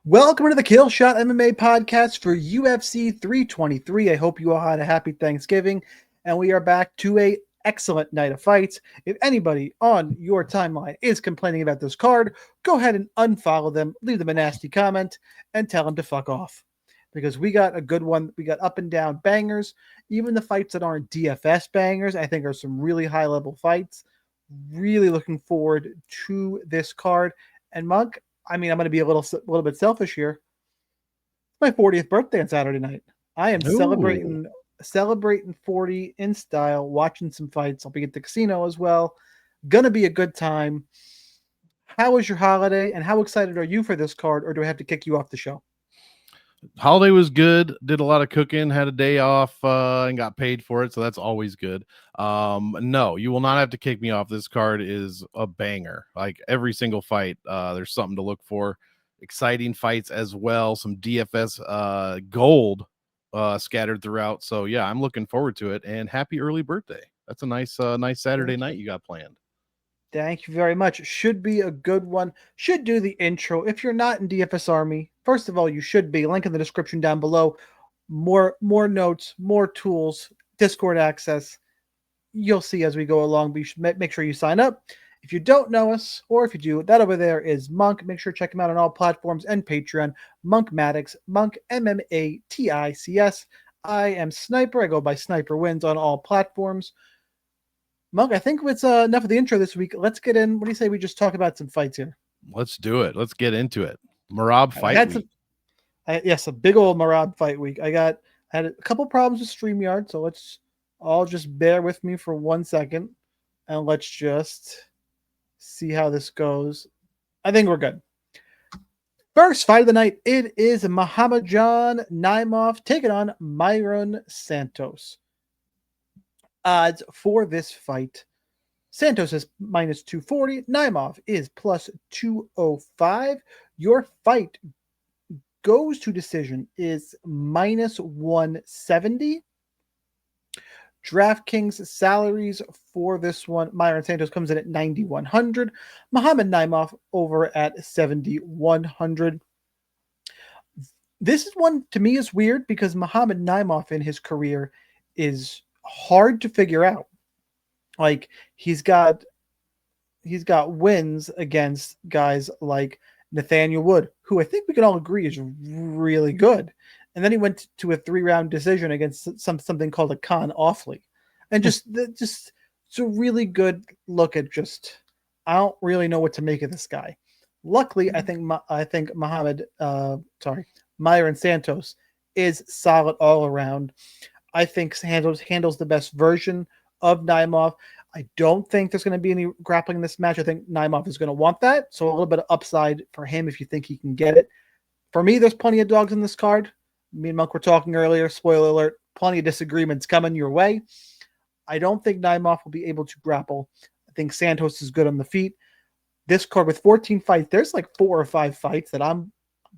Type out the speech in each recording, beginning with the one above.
Welcome to the Kill Shot MMA podcast for UFC 323. I hope you all had a happy Thanksgiving, and we are back to a excellent night of fights. If anybody on your timeline is complaining about this card, go ahead and unfollow them, leave them a nasty comment, and tell them to fuck off. Because we got a good one. We got up and down bangers. Even the fights that aren't DFS bangers, I think are some really high-level fights. Really looking forward to this card. And Monk, I'm going to be a little bit selfish here. It's my 40th birthday on Saturday night. I am celebrating 40 in style, watching some fights. I'll be at the casino as well. Gonna be a good time. How was your holiday, and how excited are you for this card, or do I have to kick you off the show? Holiday was good. Did a lot of cooking, had a day off, and got paid for it, so that's always good. No, you will not have to kick me off. This card is a banger. Like every single fight, there's something to look for. Exciting fights as well. Some DFS gold scattered throughout. So yeah, I'm looking forward to it. And happy early birthday. That's a nice Saturday night you got planned. Thank you very much. Should be a good one. Should do the intro. If you're not in DFS Army, first of all, you should be. Link in the description down below. More notes, more tools, Discord access. You'll see as we go along, but you should make sure you sign up. If you don't know us, or if you do, that over there is Monk. Make sure to check him out on all platforms and Patreon. Monk Maddox, Monk MMATICS. I am Sniper. I go by Sniper Wins on all platforms. Monk, I think it's enough of the intro this week. Let's get in. What do you say we just talk about some fights here? Let's do it. Let's get into it. Marab fight week. Yes, a big old Marab fight week. I had a couple problems with StreamYard, so let's all just bear with me for 1 second, and let's just see how this goes. I think we're good. First fight of the night, it is Muhammadjon Naimov taking on Mairon Santos. Odds for this fight: Santos is minus 240. Naimov is plus 205. Your fight goes to decision is minus 170. DraftKings salaries for this one: Mairon Santos comes in at 9,100. Muhammad Naimov over at 7,100. This is one to me is weird because Muhammad Naimov in his career is hard to figure out. Like he's got wins against guys like Nathaniel Wood, who I think we can all agree is really good. And then he went to a 3-round decision against something called a Khan Awfully. And just it's a really good look at just, I don't really know what to make of this guy. Luckily, I think Mairon Santos is solid all around. I think handles the best version of Naimov. I don't think there's going to be any grappling in this match. I think Naimov is going to want that. So a little bit of upside for him if you think he can get it. For me, there's plenty of dogs in this card. Me and Monk were talking earlier. Spoiler alert, plenty of disagreements coming your way. I don't think Naimov will be able to grapple. I think Santos is good on the feet. This card with 14 fights, there's like 4 or 5 fights that I'm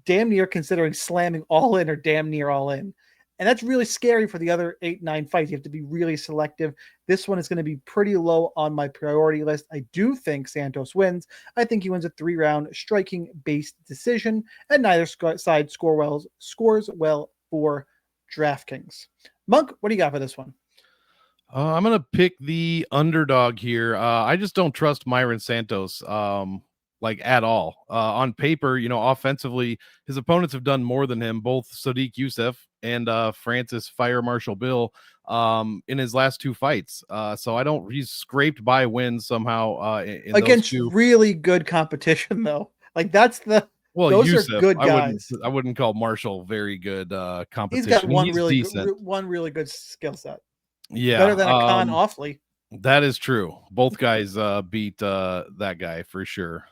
damn near considering slamming all in or damn near all in. And that's really scary for the other 8-9 fights. You have to be really selective. This one is going to be pretty low on my priority list. I do think Santos wins. I think he wins a 3-round striking-based decision, and neither side scores well for DraftKings. Monk, what do you got for this one? I'm going to pick the underdog here. I just don't trust Mairon Santos. Like at all. On paper, offensively, his opponents have done more than him, both Sodiq Yusuff and Francis Fire Marshal Bill in his last 2 fights. So he's scraped by wins somehow in against those 2. Really good competition, though. Like those Yusuff, are good guys. I wouldn't call Marshall very good competition. He's got one really good skill set. Yeah. Better than a Khan Awfully. That is true. Both guys beat that guy for sure.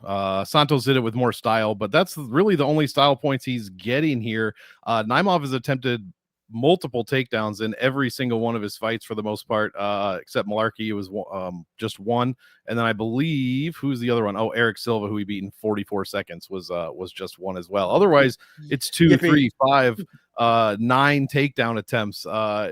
Santos did it with more style, but that's really the only style points he's getting here. Naimov has attempted multiple takedowns in every single one of his fights for the most part, except Malarkey. It was just one. And then I believe, who's the other one? Oh, Eric Silva, who he beat in 44 seconds, was just one as well. Otherwise, it's 2, 3, 5, 9 takedown attempts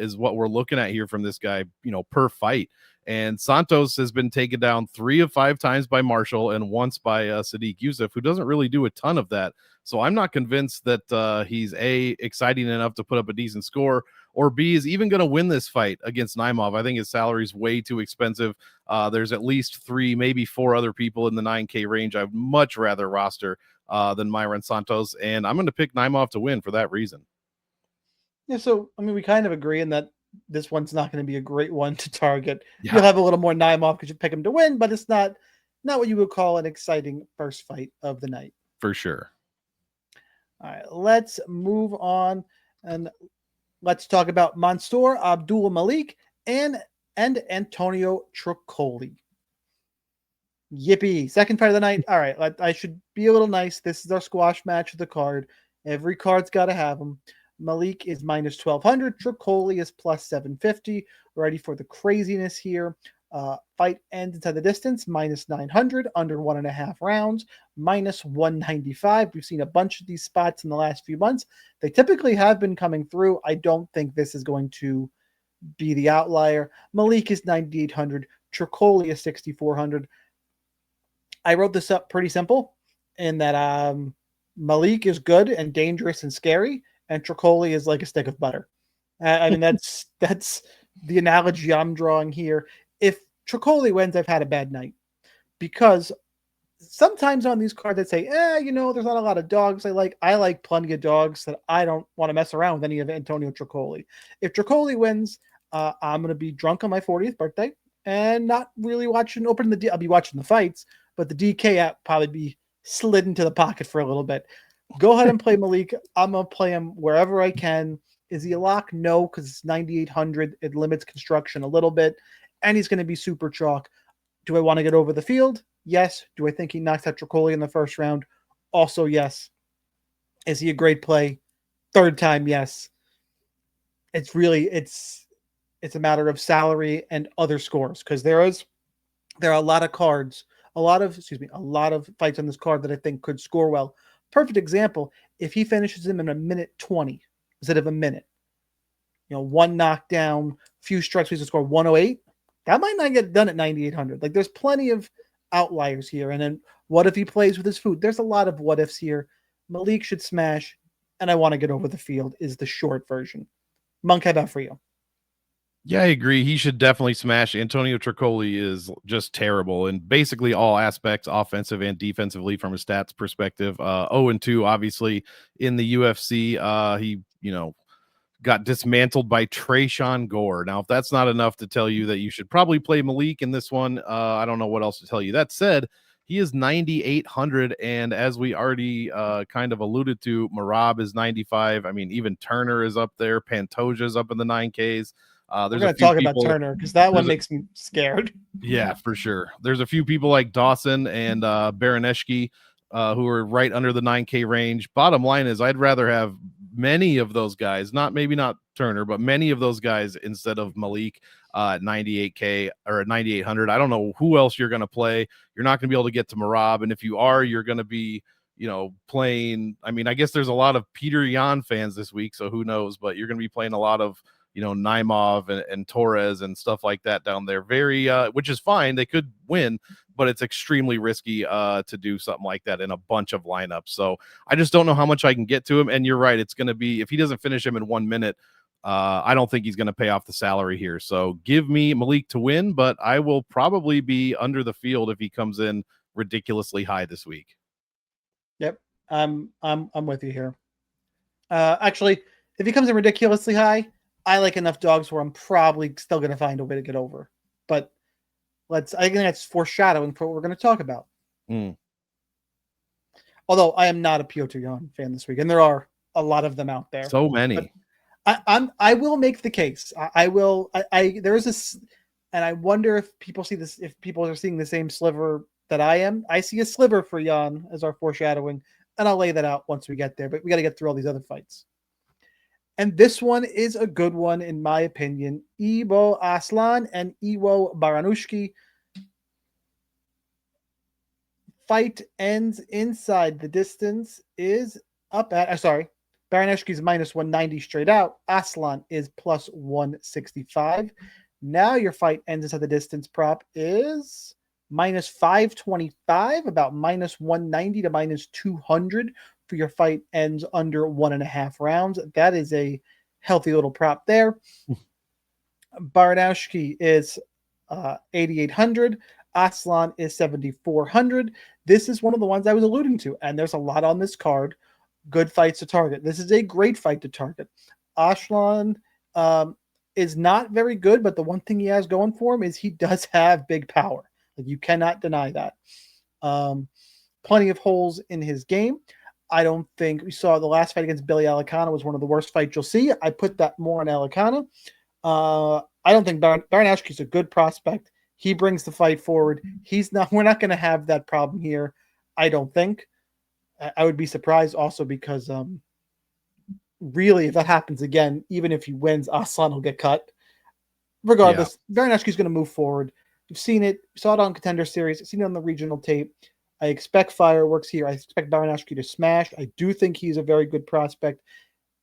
is what we're looking at here from this guy, per fight. And Santos has been taken down 3 of 5 times by Marshall and once by Sadykhov, who doesn't really do a ton of that. So I'm not convinced that he's A, exciting enough to put up a decent score, or B, is even going to win this fight against Naimov. I think his salary is way too expensive. There's at least 3, maybe 4 other people in the 9K range I'd much rather roster than Mairon Santos, and I'm going to pick Naimov to win for that reason. Yeah, so I mean, we kind of agree in that this one's not going to be a great one to target. Yeah. You'll have a little more Naimov because you pick him to win, but it's not what you would call an exciting first fight of the night. For sure. All right, let's move on and let's talk about Mansur, Abdul-Malik, and Antonio Trocoli. Yippee. Second fight of the night. All right, I should be a little nice. This is our squash match of the card. Every card's got to have them. Malik is minus 1,200. Trocoli is plus 750. Ready for the craziness here. Fight ends inside the distance, minus 900, under 1.5 rounds, minus 195. We've seen a bunch of these spots in the last few months. They typically have been coming through. I don't think this is going to be the outlier. Malik is 9,800. Trocoli is 6,400. I wrote this up pretty simple in that Malik is good and dangerous and scary, and Trocoli is like a stick of butter. I mean, that's the analogy I'm drawing here. If Trocoli wins, I've had a bad night, because sometimes on these cards I'd say, there's not a lot of dogs I like. I like plenty of dogs that I don't want to mess around with any of Antonio Trocoli. If Trocoli wins, I'm going to be drunk on my 40th birthday and not really open the I'll be watching the fights, but the DK app probably be slid into the pocket for a little bit. Go ahead and play Malik. I'm going to play him wherever I can. Is he a lock? No, because it's 9,800. It limits construction a little bit, and he's going to be super chalk. Do I want to get over the field? Yes. Do I think he knocks out Trocoli in the first round? Also, yes. Is he a great play? Third time, yes. It's a matter of salary and other scores, because there are a lot of cards, a lot of fights on this card that I think could score well. Perfect example, if he finishes him in a minute 20 instead of a minute, one knockdown, few strikes, he's to score 108. That might not get done at 9,800. Like, there's plenty of outliers here. And then what if he plays with his food? There's a lot of what ifs here. Malik should smash, and I want to get over the field is the short version. Monk, how about for you? Yeah, I agree. He should definitely smash. Antonio Trocoli is just terrible in basically all aspects, offensive and defensively, from a stats perspective. 0-2, obviously, in the UFC. He, got dismantled by Tresean Gore. Now, if that's not enough to tell you that you should probably play Malik in this one, I don't know what else to tell you. That said, he is 9,800, and as we already kind of alluded to, Merab is 95. I mean, even Turner is up there. Pantoja's up in the 9Ks. We're going to talk about Turner, because that one makes me scared. Yeah, for sure. There's a few people like Dawson and Baraniewski who are right under the 9K range. Bottom line is, I'd rather have many of those guys, maybe not Turner, but many of those guys instead of Malik at 98K or at 9,800. I don't know who else you're going to play. You're not going to be able to get to Merab, and if you are, you're going to be playing. I mean, I guess there's a lot of Peter Yan fans this week, so who knows, but you're going to be playing a lot of Naimov and Torres and stuff like that down there. Which is fine. They could win, but it's extremely risky to do something like that in a bunch of lineups. So I just don't know how much I can get to him. And you're right. It's going to be, if he doesn't finish him in 1 minute, I don't think he's going to pay off the salary here. So give me Malik to win, but I will probably be under the field if he comes in ridiculously high this week. Yep. I'm with you here. Actually, if he comes in ridiculously high, I like enough dogs where I'm probably still going to find a way to get over. But I think that's foreshadowing for what we're going to talk about. Although I am not a Piotr Yan fan this week, and there are a lot of them out there. So many. I will make the case. There is this, and I wonder if people see this, if people are seeing the same sliver that I am. I see a sliver for Yan as our foreshadowing, and I'll lay that out once we get there. But we got to get through all these other fights. And this one is a good one, in my opinion. Ibo Aslan and Iwo Baraniewski. Fight ends inside the distance is up at, Baraniewski's minus 190 straight out. Aslan is plus 165. Now your fight ends inside the distance prop is minus 525, about minus 190 to minus 200 for your fight ends under 1.5 rounds. That is a healthy little prop there. Baraniewski is 8,800. Aslan is 7,400. This is one of the ones I was alluding to, and there's a lot on this card. Good fights to target. This is a great fight to target. Aslan is not very good, but the one thing he has going for him is he does have big power. Like, you cannot deny that. Plenty of holes in his game. I don't think we saw the last fight against Billy Alicana was one of the worst fights you'll see. I put that more on Alicana. I don't think Baraniewski is a good prospect. He brings the fight forward. We're not going to have that problem here. I don't think. I would be surprised also because really, if that happens again, even if he wins, Aslan will get cut. Regardless, Baraniewski is going to move forward. You've seen it. You saw it on Contender Series. You've seen it on the regional tape. I expect fireworks here. I expect Baraniewski to smash. I do think he's a very good prospect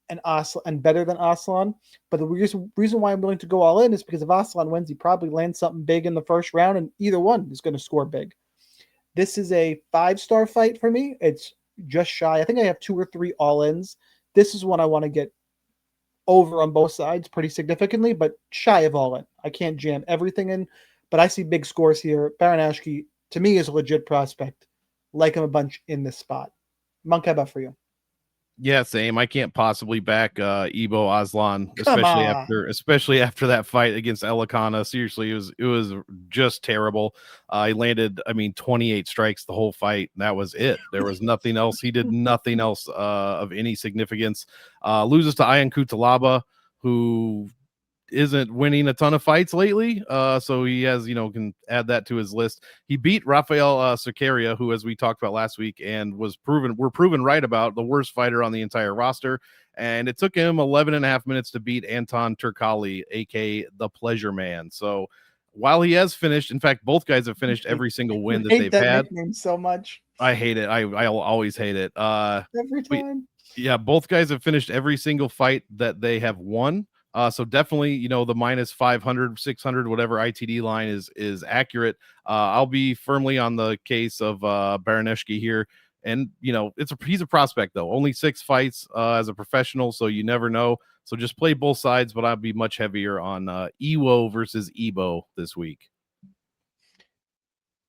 and better than Aslan. But the reason why I'm willing to go all in is because if Aslan wins, he probably lands something big in the first round, and either one is going to score big. This is a 5-star fight for me. It's just shy. I think I have 2 or 3 all-ins. This is one I want to get over on both sides pretty significantly, but shy of all in. I can't jam everything in, but I see big scores here. Baraniewski, to me, is a legit prospect. Like him a bunch in this spot. Monk, how about for you? Yeah, same. I can't possibly back Ibo Aslan, Come especially after that fight against Alicana. Seriously, it was just terrible. He landed, 28 strikes the whole fight. That was it. There was nothing else. He did nothing else of any significance. Loses to Ian Kutalaba, who isn't winning a ton of fights lately. So he has, can add that to his list. He beat Rafael Sequeira, who, as we talked about last week, and we're proven right about, the worst fighter on the entire roster. And it took him 11 and a half minutes to beat Anton Trocoli, aka the Pleasure Man. So while he has finished, in fact, both guys have finished every single win that they've had. Nickname so much. I hate it. I'll always hate it. Every time. Yeah, both guys have finished every single fight that they have won. So definitely, the minus 500, 600, whatever ITD line is accurate. I'll be firmly on the case of Baraniewski here. And, he's a prospect, though. Only 6 fights as a professional, so you never know. So just play both sides, but I'll be much heavier on Iwo versus Ibo this week.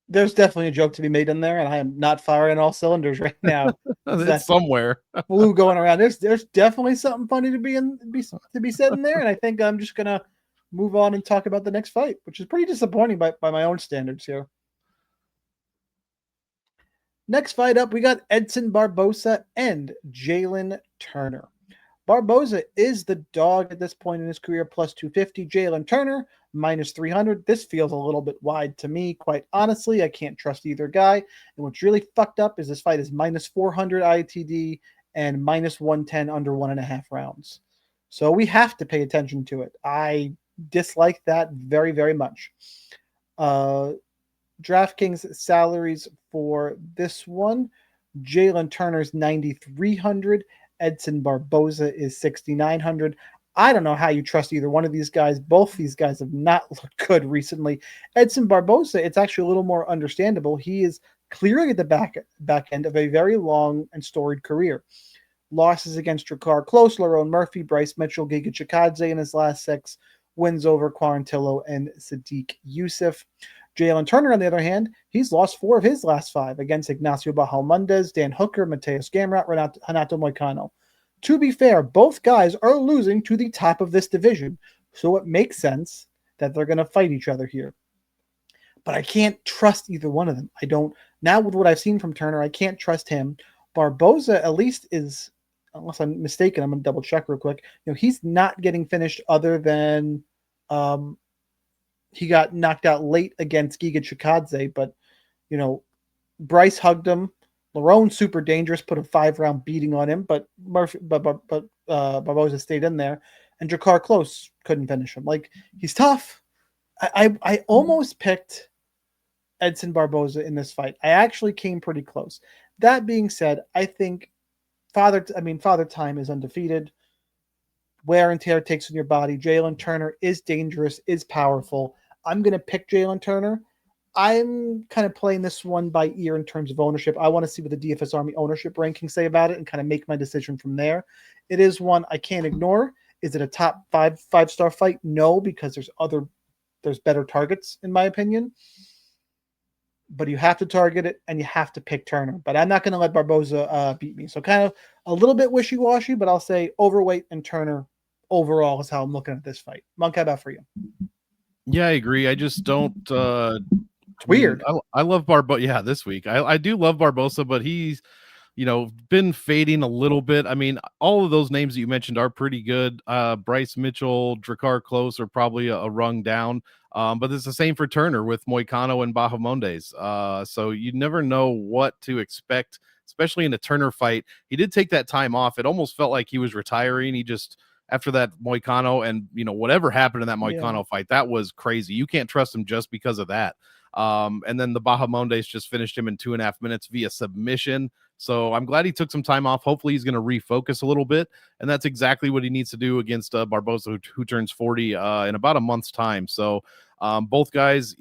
There's definitely a joke to be made in there, and I am not firing all cylinders right now. It's somewhere. Flu going around. There's definitely something funny to be said in there, and I think I'm just gonna move on and talk about the next fight, which is pretty disappointing by my own standards here. Next fight up, we got Edson Barboza and Jalin Turner. Barboza is the dog at this point in his career, plus 250. Jalin Turner, minus 300. This feels a little bit wide to me, quite honestly. I can't trust either guy. And what's really fucked up is this fight is minus 400 ITD and minus 110 under 1.5 rounds. So we have to pay attention to it. I dislike that very, very much. DraftKings salaries for this one. Jalin Turner's 9,300. Edson Barboza is 6,900. I don't know how you trust either one of these guys. Both these guys have not looked good recently. Edson Barboza, it's actually a little more understandable. He is clearly at the back end of a very long and storied career. Losses against Drakkar Klose, Lerone Murphy, Bryce Mitchell, Giga Chikadze in his last 6. Wins over Quarantillo and Sadiq Youssef. Jalin Turner, on the other hand, he's lost 4 of his last 5 against Ignacio Bahamondes, Dan Hooker, Mateus Gamrat, Renato Moicano. To be fair, both guys are losing to the top of this division, so it makes sense that they're going to fight each other here. But I can't trust either one of them. I don't. Now with what I've seen from Turner, I can't trust him. Barboza at least is, unless I'm mistaken, I'm going to double check real quick. He's not getting finished other than he got knocked out late against Giga Chikadze, but Bryce hugged him. Lerone super dangerous, put a 5-round beating on him, but Barboza stayed in there, and Drakkar Klose couldn't finish him. Like, he's tough. I almost picked Edson Barboza in this fight. I actually came pretty close. That being said, I think Father Time is undefeated. wear and tear takes on your body. Jalin Turner is dangerous, is powerful. I'm going to pick Jalin Turner. I'm kind of playing this one by ear in terms of ownership. I want to see what the DFS Army ownership rankings say about it and kind of make my decision from there. It is one I can't ignore. Is it a top five-star fight? No, because there's better targets in my opinion. But you have to target it and you have to pick Turner. But I'm not going to let Barboza beat me. So kind of a little bit wishy-washy, but I'll say overweight and Turner overall is how I'm looking at this fight. Monk, how about for you? Yeah, I agree. I just don't. Weird. I love Barboza. Yeah, this week I do love Barboza, but he's been fading a little bit. I mean, all of those names that you mentioned are pretty good. Bryce Mitchell, Drakkar Close are probably a rung down. But it's the same for Turner with Moicano and Bahamondes. So you never know what to expect, especially in a Turner fight. He did take that time off. It almost felt like he was retiring. He just, after that Moicano and, whatever happened in that Moicano fight, that was crazy. You can't trust him just because of that. And then the Bahamondes just finished him in 2.5 minutes via submission. So I'm glad he took some time off. Hopefully he's going to refocus a little bit. And that's exactly what he needs to do against Barboza, who turns 40 in about a month's time. So both guys,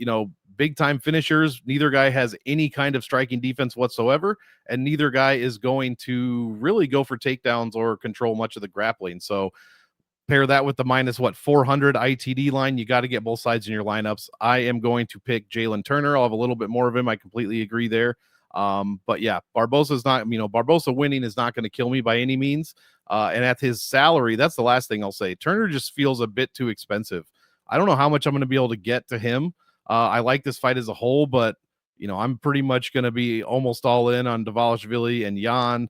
big time finishers. Neither guy has any kind of striking defense whatsoever. And neither guy is going to really go for takedowns or control much of the grappling. So pair that with the minus 400 ITD line. You got to get both sides in your lineups. I am going to pick Jalin Turner. I'll have a little bit more of him. I completely agree there. But yeah, Barboza's not, Barboza winning is not going to kill me by any means. And at his salary, that's the last thing I'll say. Turner just feels a bit too expensive. I don't know how much I'm going to be able to get to him. I like this fight as a whole, but I'm pretty much going to be almost all in on Dvalishvili and Jan.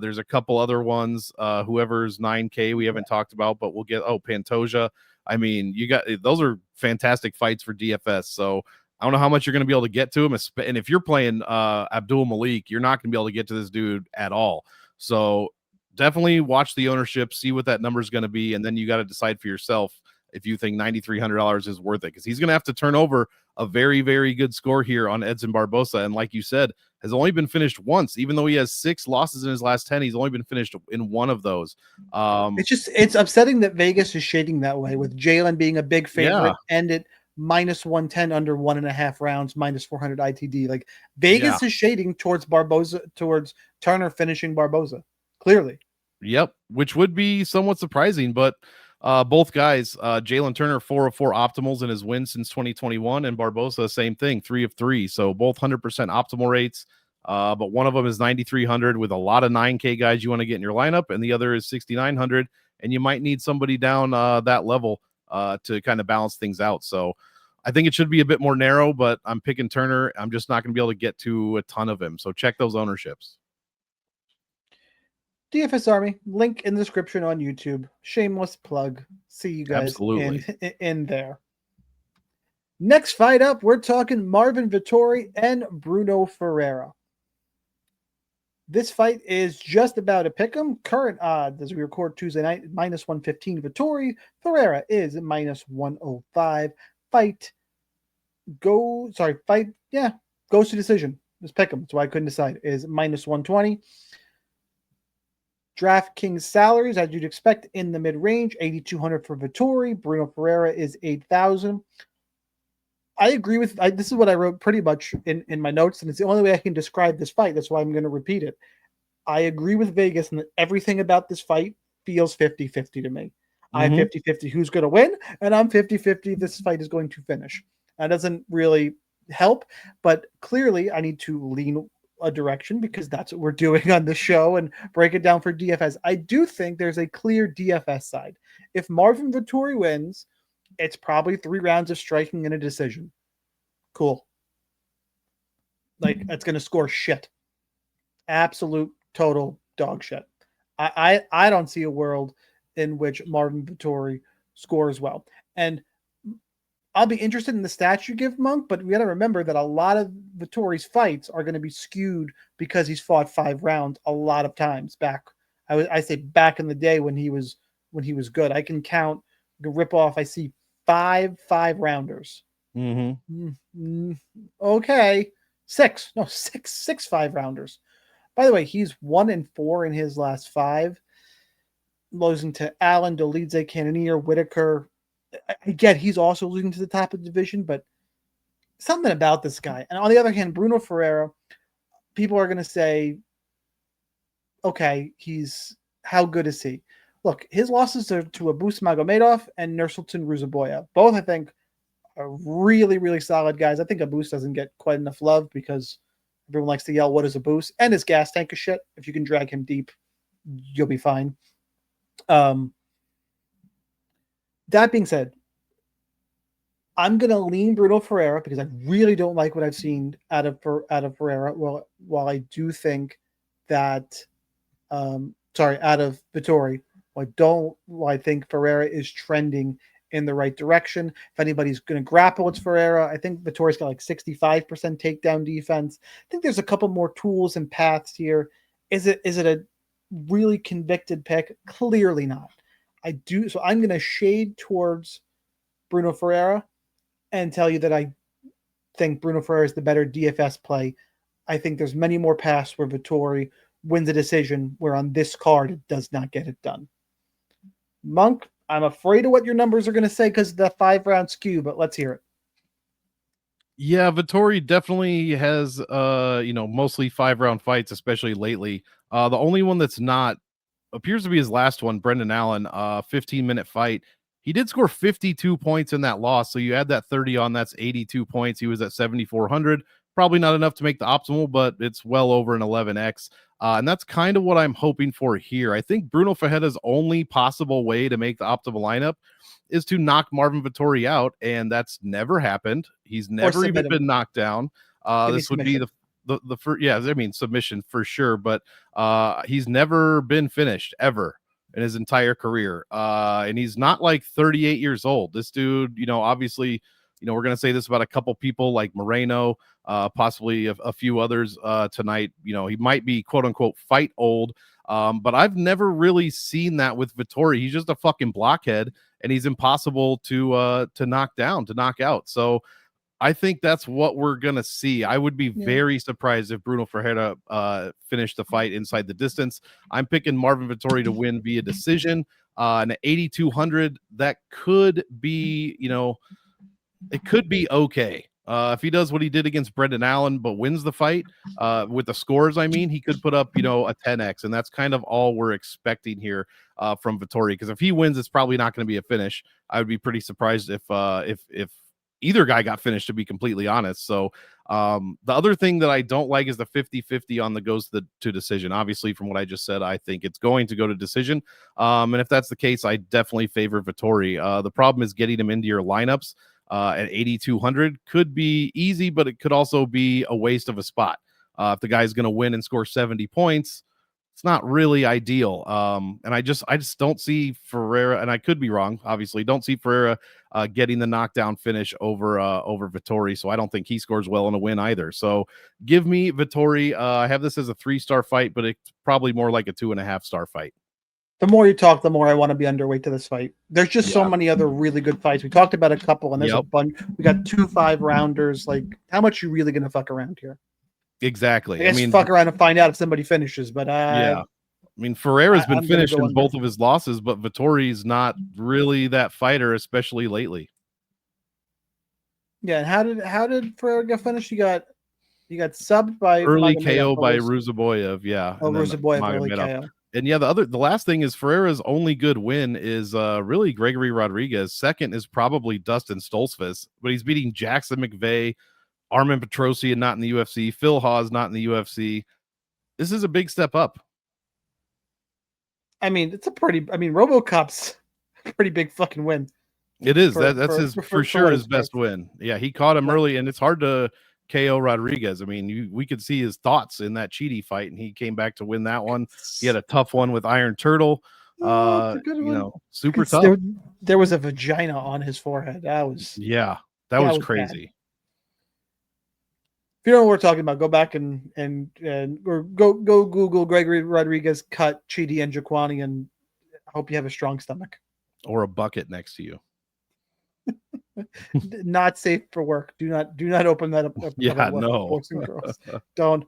There's a couple other ones, whoever's 9K we haven't talked about, but we'll get, Pantoja. I mean, those are fantastic fights for DFS. So I don't know how much you're going to be able to get to him. And if you're playing Abdul-Malik, you're not going to be able to get to this dude at all. So definitely watch the ownership, see what that number is going to be. And then you got to decide for yourself if you think $9,300 is worth it, because he's going to have to turn over a very, very good score here on Edson Barboza. And like you said, has only been finished once, even though he has 6 losses in his last 10. He's only been finished in one of those. It's upsetting that Vegas is shading that way, with Jalin being a big favorite and it minus 110 under 1.5 rounds, minus 400 ITD. Like Vegas is shading towards Barboza, towards Turner finishing Barboza. Clearly. Yep. Which would be somewhat surprising, but both guys, Jalin Turner, 4 of 4 optimals in his win since 2021, and Barboza, same thing, 3 of 3. So both 100% optimal rates. But one of them is 9,300 with a lot of 9K guys you want to get in your lineup, and the other is 6,900, and you might need somebody down that level to kind of balance things out. So I think it should be a bit more narrow, but I'm picking Turner. I'm just not going to be able to get to a ton of him. So check those ownerships. DFS Army, link in the description on YouTube. Shameless plug. See you guys in there. Next fight up, we're talking Marvin Vettori and Bruno Ferreira. This fight is just about a pick'em. Current odds as we record Tuesday night, minus 115 Vettori. Ferreira is minus 105. Fight goes to decision. This pick'em, that's why I couldn't decide, is minus 120. DraftKings salaries, as you'd expect, in the mid-range, 8,200 for Vettori. Bruno Ferreira is 8,000. I agree with, this is what I wrote pretty much in my notes, and it's the only way I can describe this fight. That's why I'm going to repeat it. I agree with Vegas, and everything about this fight feels 50-50 to me. I'm 50-50 who's going to win, and I'm 50-50 this fight is going to finish. That doesn't really help, but clearly I need to lean a direction because that's what we're doing on the show and break it down for DFS. I do think there's a clear DFS side. If Marvin Vettori wins, it's probably 3 rounds of striking and a decision. Cool. Like, that's going to score shit. Absolute total dog shit. I don't see a world in which Marvin Vettori scores well. And I'll be interested in the stats you give, Monk, but we got to remember that a lot of Vettori's fights are going to be skewed because he's fought 5 rounds a lot of times back. I say back in the day when he was good. I can count, rip off. I see 5 rounders. Okay, 6 5 rounders. By the way, he's 1-4 in his last 5. losing to Allen, Dolidze, Cannonier, Whitaker. I get he's also losing to the top of the division, but something about this guy. And on the other hand, Bruno Ferreira, people are going to say, okay, how good is he? Look, his losses are to Abus Magomedov and Nursultan Ruzaboya. Both, I think, are really, really solid guys. I think Abus doesn't get quite enough love because everyone likes to yell, what is Abus? And his gas tank is shit. If you can drag him deep, you'll be fine. That being said, I'm going to lean Bruno Ferreira because I really don't like what I've seen out of Ferreira. Well, while I do think that, out of Vettori, I think Ferreira is trending in the right direction. If anybody's going to grapple, it's Ferreira. I think Vettori's got like 65% takedown defense. I think there's a couple more tools and paths here. Is it a really convicted pick? Clearly not. So I'm going to shade towards Bruno Ferreira and tell you that I think Bruno Ferreira is the better DFS play. I think there's many more paths where Vettori wins a decision, where on this card it does not get it done. Monk, I'm afraid of what your numbers are going to say because of the 5-round skew, but let's hear it. Yeah, Vettori definitely has mostly 5-round fights, especially lately. The only one that's not appears to be his last one, Brendan Allen, 15-minute fight. He did score 52 points in that loss, so you add that 30 on, that's 82 points. He was at 7,400. Probably not enough to make the optimal, but it's well over an 11x. And that's kind of what I'm hoping for here. I think Bruno Ferreira's only possible way to make the optimal lineup is to knock Marvin Vettori out, and that's never happened. He's never even been knocked down. This would be the first, yeah, I mean, submission for sure, but he's never been finished ever in his entire career. And he's not like 38 years old. This dude, obviously, we're going to say this about a couple people like Moreno, possibly a few others tonight. He might be quote unquote fight old. But I've never really seen that with Vettori. He's just a fucking blockhead, and he's impossible to knock down, to knock out. So I think that's what we're gonna see. I would be very surprised if Bruno Ferreira finished the fight inside the distance. I'm picking Marvin Vettori to win via decision. And at 8,200, that could be, it could be okay. If he does what he did against Brendan Allen, but wins the fight with the scores, I mean, he could put up, a 10x, and that's kind of all we're expecting here from Vettori. Because if he wins, it's probably not going to be a finish. I would be pretty surprised if either guy got finished, to be completely honest. So the other thing that I don't like is the 50-50 on the goes to decision. Obviously, from what I just said, I think it's going to go to decision. And if that's the case, I definitely favor Vettori. The problem is getting him into your lineups. At 8,200 could be easy, but it could also be a waste of a spot. If the guy's going to win and score 70 points, it's not really ideal. And I just don't see Ferreira, and I could be wrong, obviously, don't see Ferreira getting the knockdown finish over Vettori. So I don't think he scores well in a win either. So give me Vettori. I have this as a 3-star fight, but it's probably more like a 2.5-star fight. The more you talk, the more I want to be underweight to this fight. There's just so many other really good fights. We talked about a couple, and there's a bunch. We got 2 5-rounders. Like, how much you really going to fuck around here? Exactly. I mean, fuck around and find out if somebody finishes. But yeah, I mean, Ferreira's been finished in both of his losses, but Vettori's not really that fighter, especially lately. Yeah, and how did Ferreira get finished? You got subbed by early KO by Ruzaboyev. Yeah, Ruzaboyev early KO. And yeah, the last thing is Ferreira's only good win is really Gregory Rodriguez. Second is probably Dustin Stoltzfus, but he's beating Jackson McVeigh, Armin Petrosian not in the UFC, Phil Hawes not in the UFC. This is a big step up. I mean, RoboCop's a pretty big fucking win. It is. That's for sure his best win. Yeah, he caught him early, and it's hard to KO Rodriguez. I mean, we could see his thoughts in that Chidi fight, and he came back to win that one. He had a tough one with Iron Turtle. Super tough. There was a vagina on his forehead. That was crazy. Bad. If you don't know what we're talking about, go back and or go Google Gregory Rodriguez cut Chidi and Jaquani, and I hope you have a strong stomach or a bucket next to you. Not safe for work. Do not open that up. No. Boys and girls. Don't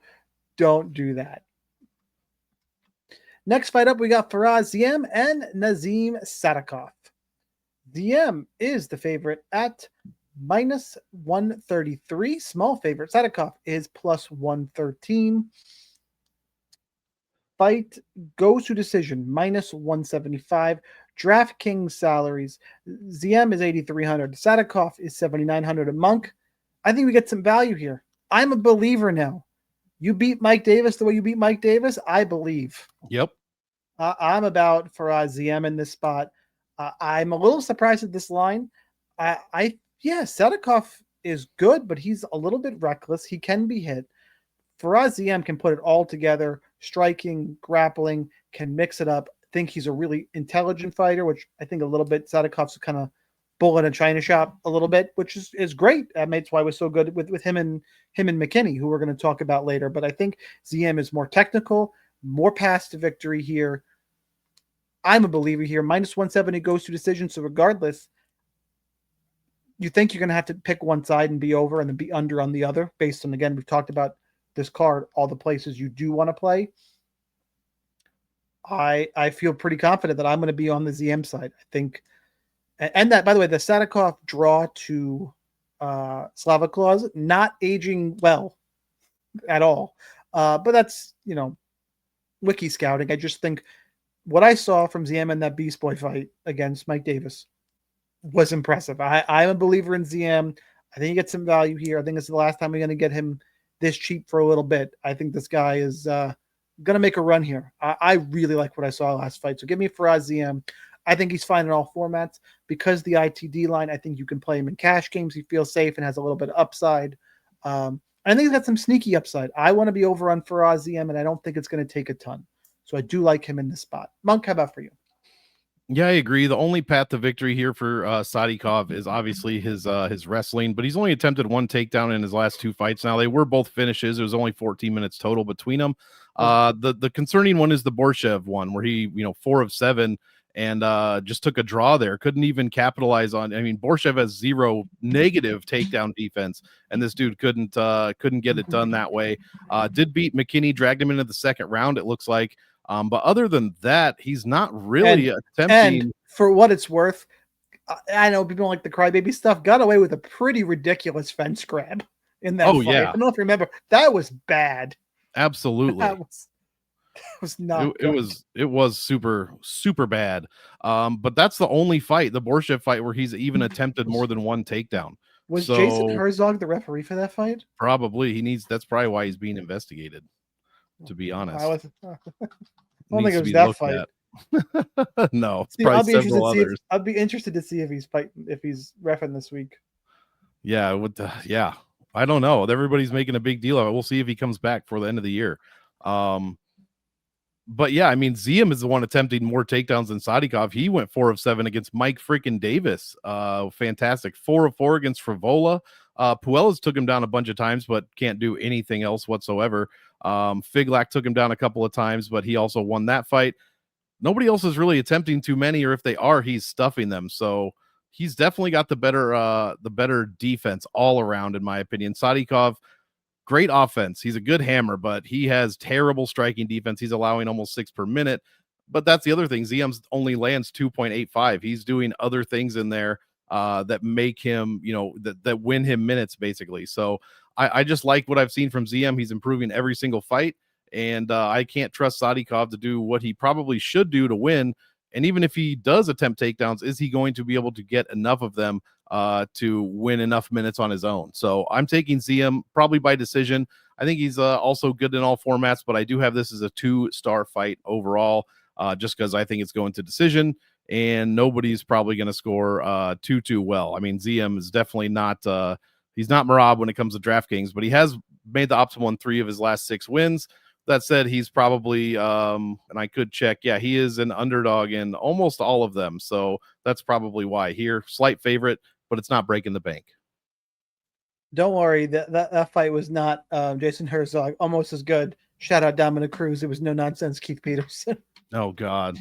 do that. Next fight up, we got Ziam and Nazim Sadykhov. Ziam is the favorite at minus 133. Small favorite. Sadykhov is plus 113. Fight goes to decision, minus 175. DraftKings salaries. Ziam is 8,300. Sadykhov is 7,900. A Monk. I think we get some value here. I'm a believer now. You beat Mike Davis the way you beat Mike Davis, I believe. Yep. I'm about for Ziam in this spot. I'm a little surprised at this line. Sadykhov is good, but he's a little bit reckless. He can be hit. Ziam can put it all together, striking, grappling, can mix it up. I think he's a really intelligent fighter, which I think a little bit Sadykhov's kind of bull in a china shop a little bit, which is great. That's why it was so good with him and McKinney, who we're going to talk about later. But I think Ziam is more technical, more paths to victory here. I'm a believer here. Minus 170 goes to decision. So regardless, you think you're going to have to pick one side and be over and then be under on the other based on, again, we've talked about this card, all the places you do want to play. I feel pretty confident that I'm going to be on the ZM side. I think, and that, by the way, the Sadykhov draw to Slava Claus, not aging well at all. But that's, wiki scouting. I just think what I saw from ZM in that Beast Boy fight against Mike Davis was impressive. I'm a believer in ZM. I think he gets some value here. I think it's the last time we're going to get him this cheap for a little bit. I think this guy is going to make a run here. I really like what I saw last fight. So give me ZM. I think he's fine in all formats. Because the ITD line, I think you can play him in cash games. He feels safe and has a little bit of upside. I think he's got some sneaky upside. I want to be over on ZM, and I don't think it's going to take a ton. So I do like him in this spot. Monk, how about for you? Yeah, I agree. The only path to victory here for Sadykhov is obviously his wrestling, but he's only attempted one takedown in his last two fights. Now, they were both finishes. It was only 14 minutes total between them. The concerning one is the Borshev one, where he, 4 of 7 and just took a draw there. Couldn't even capitalize on. I mean, Borshev has 0 negative takedown defense, and this dude couldn't get it done that way. Did beat McKinney, dragged him into the second round, it looks like. But other than that, he's not really attempting. And for what it's worth, I know people don't like the crybaby stuff. Got away with a pretty ridiculous fence grab in that fight. Yeah. I don't know if you remember. That was bad. Absolutely. That was not. It was super, super bad. But that's the only fight, the Borshev fight, where he's even attempted more than one takedown. Was Jason Herzog the referee for that fight? Probably. That's probably why he's being investigated, to be honest. I don't think it was that fight. No, it's probably several others. I'd be interested to see if he's reffing this week. Yeah, yeah. I don't know. Everybody's making a big deal of it. We'll see if he comes back for the end of the year. But yeah, I mean, Ziam is the one attempting more takedowns than Sadykhov. He went 4 of 7 against Mike freaking Davis. Fantastic. 4 of 4 against Frivola. Puelas took him down a bunch of times, but can't do anything else whatsoever. Figlak took him down a couple of times, but he also won that fight. Nobody else is really attempting too many, or if they are, he's stuffing them. So he's definitely got the better defense all around, in my opinion. Sadykhov, great offense. He's a good hammer, but he has terrible striking defense. He's allowing almost 6 per minute. But that's the other thing. Ziam's only lands 2.85. He's doing other things in there that make him, that win him minutes, basically. So I just like what I've seen from Ziam. He's improving every single fight, and I can't trust Sadykhov to do what he probably should do to win. And even if he does attempt takedowns, is he going to be able to get enough of them to win enough minutes on his own? So I'm taking Ziam probably by decision. I think he's also good in all formats, but I do have this as a 2-star fight overall, just because I think it's going to decision, and nobody's probably going to score too well. I mean, Ziam is definitely not he's not Merab when it comes to DraftKings, but he has made the optimal in 3 of his last 6 wins. That said, he's probably, and I could check, yeah, he is an underdog in almost all of them. So that's probably why. Here, slight favorite, but it's not breaking the bank. Don't worry, that fight was not Jason Herzog, almost as good. Shout out Dominic Cruz. It was no nonsense Keith Peterson. Oh, God.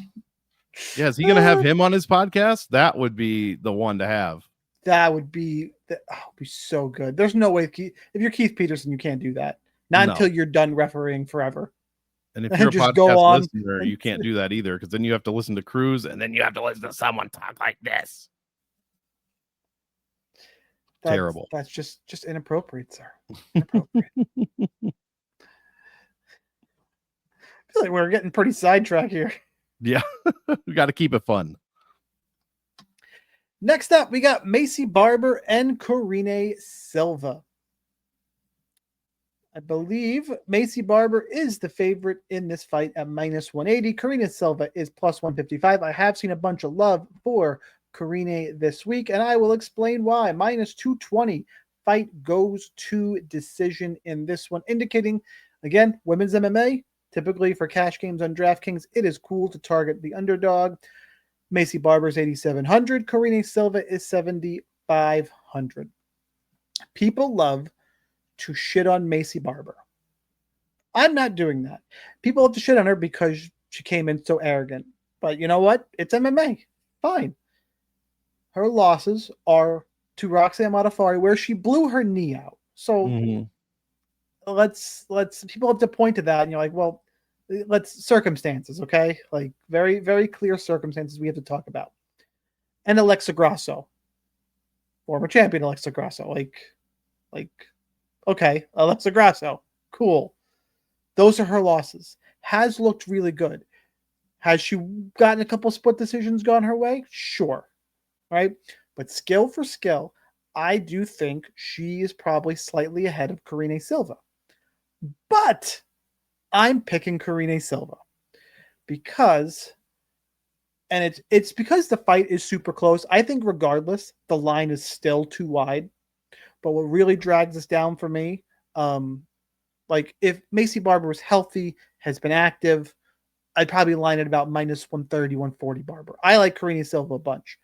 Yeah, is he going to have him on his podcast? That would be the one to have. That would be so good. There's no way, if you're Keith Peterson, you can't do that. Not until you're done refereeing forever. And if you're a just go podcast on. listener, you can't do that either, because then you have to listen to Cruz, and then you have to listen to someone talk like this. Terrible. That's just inappropriate, sir. Inappropriate. I feel like we're getting pretty sidetracked here. Yeah, we got to keep it fun. Next up, we got Maycee Barber and Karine Silva. I believe Maycee Barber is the favorite in this fight at -180. Karine Silva is +155. I have seen a bunch of love for Karine this week, and I will explain why. -220. Fight goes to decision in this one, indicating, again, women's MMA, typically for cash games on DraftKings, it is cool to target the underdog. Maycee Barber is 8,700. Karine Silva is 7,500. People love to shit on Maycee Barber. I'm not doing that. People love to shit on her because she came in so arrogant. But you know what? It's MMA. Fine. Her losses are to Roxanne Modafferi, where she blew her knee out. So let's people have to point to that, and you're like, well, let's circumstances, okay? Like very, very clear circumstances we have to talk about. And Alexa Grasso, former champion Alexa Grasso, like, okay, Alexa Grasso, cool. Those are her losses. Has looked really good. Has she gotten a couple split decisions gone her way? Sure, right? But skill for skill, I do think she is probably slightly ahead of Karine Silva. But I'm picking Karine Silva because, and it's because the fight is super close. I think regardless, the line is still too wide. But what really drags us down for me, like if Maycee Barber was healthy, has been active, I'd probably line it about -130, 140 Barber. I like Karine Silva a bunch.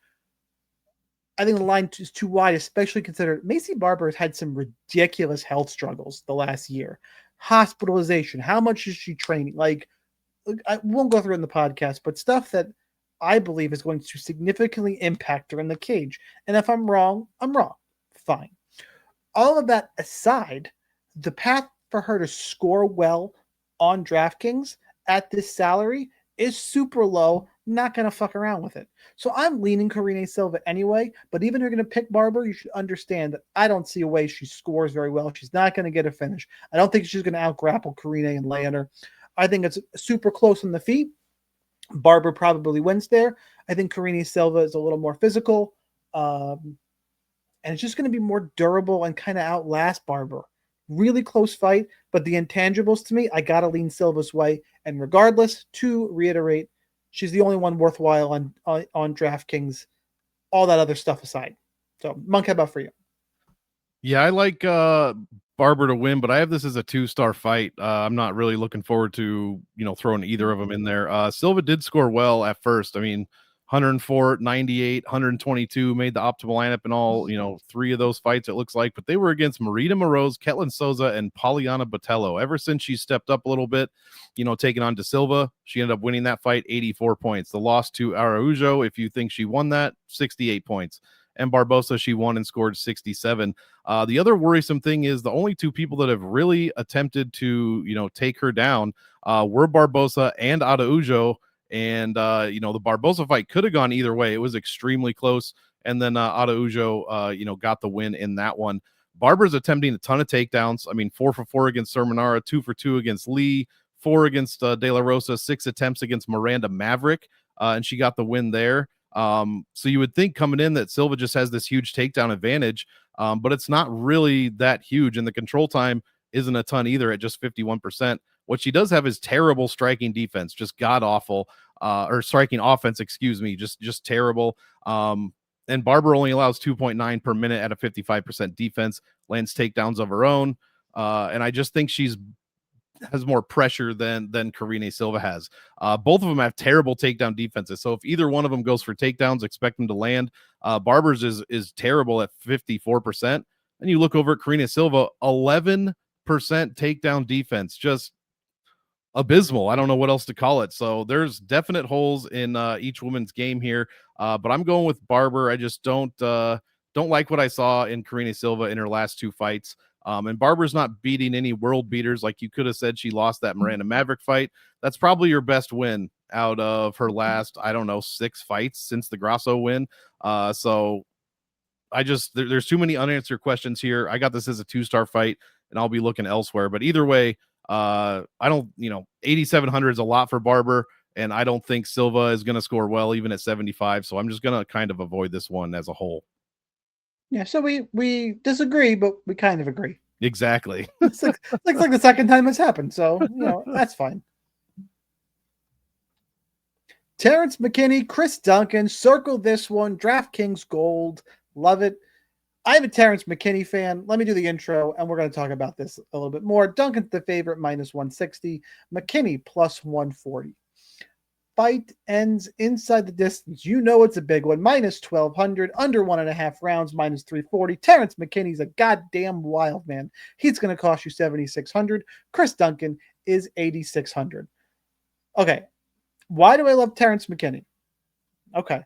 I think the line is too wide, especially considering Maycee Barber has had some ridiculous health struggles the last year. Hospitalization. How much is she training? Like, I won't go through in the podcast, but stuff that I believe is going to significantly impact her in the cage. And if I'm wrong, I'm wrong. Fine. All of that aside, the path for her to score well on DraftKings at this salary is super low. Not going to fuck around with it. So I'm leaning Karine Silva anyway, but even if you're going to pick Barber, you should understand that I don't see a way she scores very well. She's not going to get a finish. I don't think she's going to out-grapple Karine and lay on her. I think it's super close on the feet. Barber probably wins there. I think Karine Silva is a little more physical, and it's just going to be more durable and kind of outlast Barber. Really close fight, but the intangibles to me, I got to lean Silva's way. And regardless, to reiterate, she's the only one worthwhile on DraftKings, all that other stuff aside. So, Monk, how about for you? Yeah, I like Barber to win, but I have this as a 2-star fight. I'm not really looking forward to, throwing either of them in there. Silva did score well at first. I mean, 104, 98, 122 made the optimal lineup in all, 3 of those fights, it looks like, but they were against Marita Moroz, Ketlin Souza, and Poliana Botello. Ever since she stepped up a little bit, taking on De Silva, she ended up winning that fight 84 points. The loss to Araujo, if you think she won that, 68 points. And Barboza, she won and scored 67. The other worrisome thing is the only 2 people that have really attempted to, take her down were Barboza and Araujo. And, the Barboza fight could have gone either way. It was extremely close. And then Araujo, got the win in that one. Barber's attempting a ton of takedowns. I mean, 4 for 4 against Sermonara, 2 for 2 against Lee, 4 against De La Rosa, 6 attempts against Miranda Maverick, and she got the win there. So you would think coming in that Silva just has this huge takedown advantage, but it's not really that huge. And the control time isn't a ton either at just 51%. What she does have is terrible striking defense, just god awful, or striking offense, excuse me, just terrible. And Barber only allows 2.9 per minute at a 55% defense, lands takedowns of her own. And I just think has more pressure than Karine Silva has. Both of them have terrible takedown defenses. So if either one of them goes for takedowns, expect them to land. Barber's is terrible at 54%. And you look over at Karine Silva, 11% takedown defense, just abysmal. I don't know what else to call it. So there's definite holes in each woman's game here. But I'm going with Barber. I just don't like what I saw in Karine Silva in her last 2 fights. And Barber's not beating any world beaters. Like you could have said she lost that Miranda Maverick fight. That's probably your best win out of her last, I don't know, 6 fights since the Grasso win. So I just, there's too many unanswered questions here. I got this as a 2-star fight, and I'll be looking elsewhere. But either way, I don't, 8,700 is a lot for Barber, and I don't think Silva is going to score well even at 75. So I'm just going to kind of avoid this one as a whole. Yeah, so we disagree, but we kind of agree. Exactly. It's like the second time it's happened, so that's fine. Terrance McKinney, Chris Duncan, circle this one. DraftKings Gold, love it. I'm a Terrance McKinney fan. Let me do the intro, and we're going to talk about this a little bit more. Duncan's the favorite, -160. McKinney, +140. Fight ends inside the distance. You know it's a big one. -1,200. Under 1.5 rounds, -340. Terrance McKinney's a goddamn wild man. He's going to cost you 7,600. Chris Duncan is 8,600. Okay. Why do I love Terrance McKinney? Okay.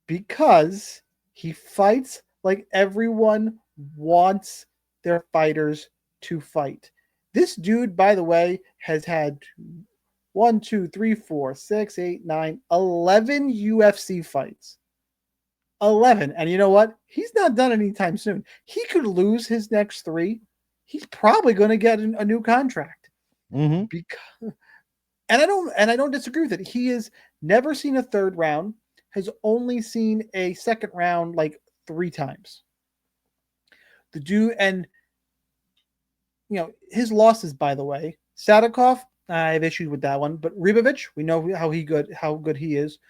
Because he fights like everyone wants their fighters to fight. This dude, by the way, has had 1, 2, 3, 4, 6, 8, 9, 11 UFC fights. 11. And you know what? He's not done anytime soon. He could lose his next 3. He's probably going to get a new contract. Mm-hmm. Because, and I don't disagree with it. He has never seen a third round, has only seen a second round like 3 times. The dude, and his losses, by the way, Sadykhov, I have issues with that one, but Ribovic, we know how good he is.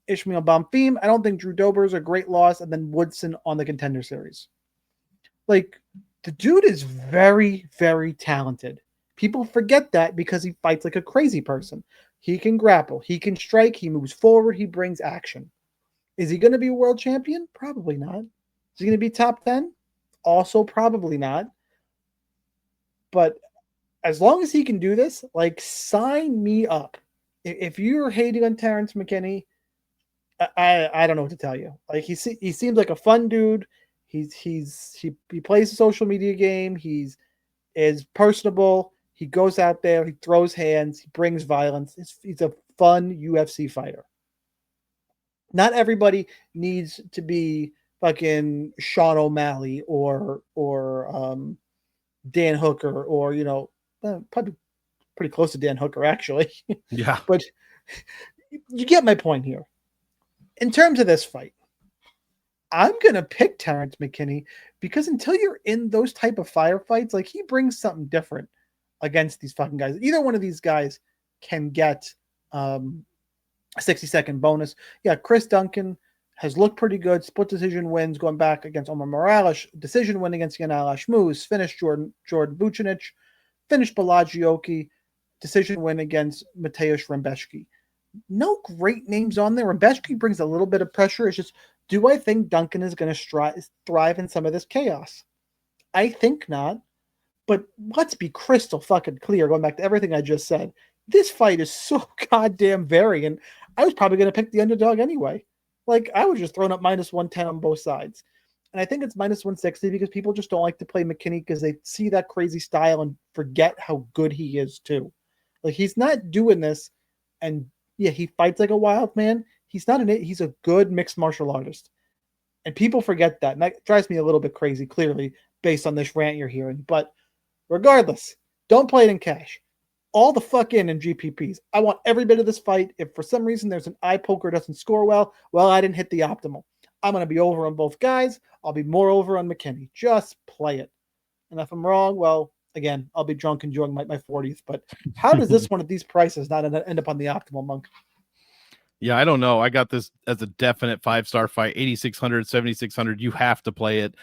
Ishmael Bonfim, I don't think Drew Dober is a great loss, and then Woodson on the Contender Series. Like, the dude is very, very talented. People forget that because he fights like a crazy person. He can grapple, he can strike, he moves forward, he brings action. Is he going to be a world champion? Probably not. Is he going to be top 10? Also probably not. But as long as he can do this, like, sign me up. If you're hating on Terrance McKinney, I don't know what to tell you. Like, he seems like a fun dude. He plays a social media game. He's personable. He goes out there. He throws hands. He brings violence. He's a fun UFC fighter. Not everybody needs to be fucking Sean O'Malley or Dan Hooker or probably pretty close to Dan Hooker actually. Yeah, but you get my point here. In terms of this fight, I'm gonna pick Terrance McKinney because until you're in those type of firefights, like, he brings something different against these fucking guys. Either one of these guys can get a 60-second bonus. Yeah, Chris Duncan has looked pretty good. Split decision wins going back against Omar Morales. Decision win against Yanal Ashmouz. Finished Jordan Vucinic. Finished Blachowicz. Decision win against Mateusz Rebecki. No great names on there. Rebecki brings a little bit of pressure. It's just, do I think Duncan is going to thrive in some of this chaos? I think not. But let's be crystal fucking clear, going back to everything I just said. This fight is so goddamn variant. I was probably going to pick the underdog anyway. Like, I was just throwing up -110 on both sides. And I think it's -160 because people just don't like to play McKinney because they see that crazy style and forget how good he is too. Like, he's not doing this, and yeah, he fights like a wild man. He's not he's a good mixed martial artist. And people forget that. And that drives me a little bit crazy, clearly, based on this rant you're hearing. But regardless, don't play it in cash. All the fuck in GPPs. I want every bit of this fight. If for some reason there's an eye poker doesn't score well, I didn't hit the optimal. I'm going to be over on both guys. I'll be more over on McKinney. Just play it. And if I'm wrong, well, again, I'll be drunk enjoying my 40th. But how does this one at these prices not end up on the optimal, Monk? Yeah, I don't know. I got this as a definite 5-star fight, 8,600, 7,600. You have to play it.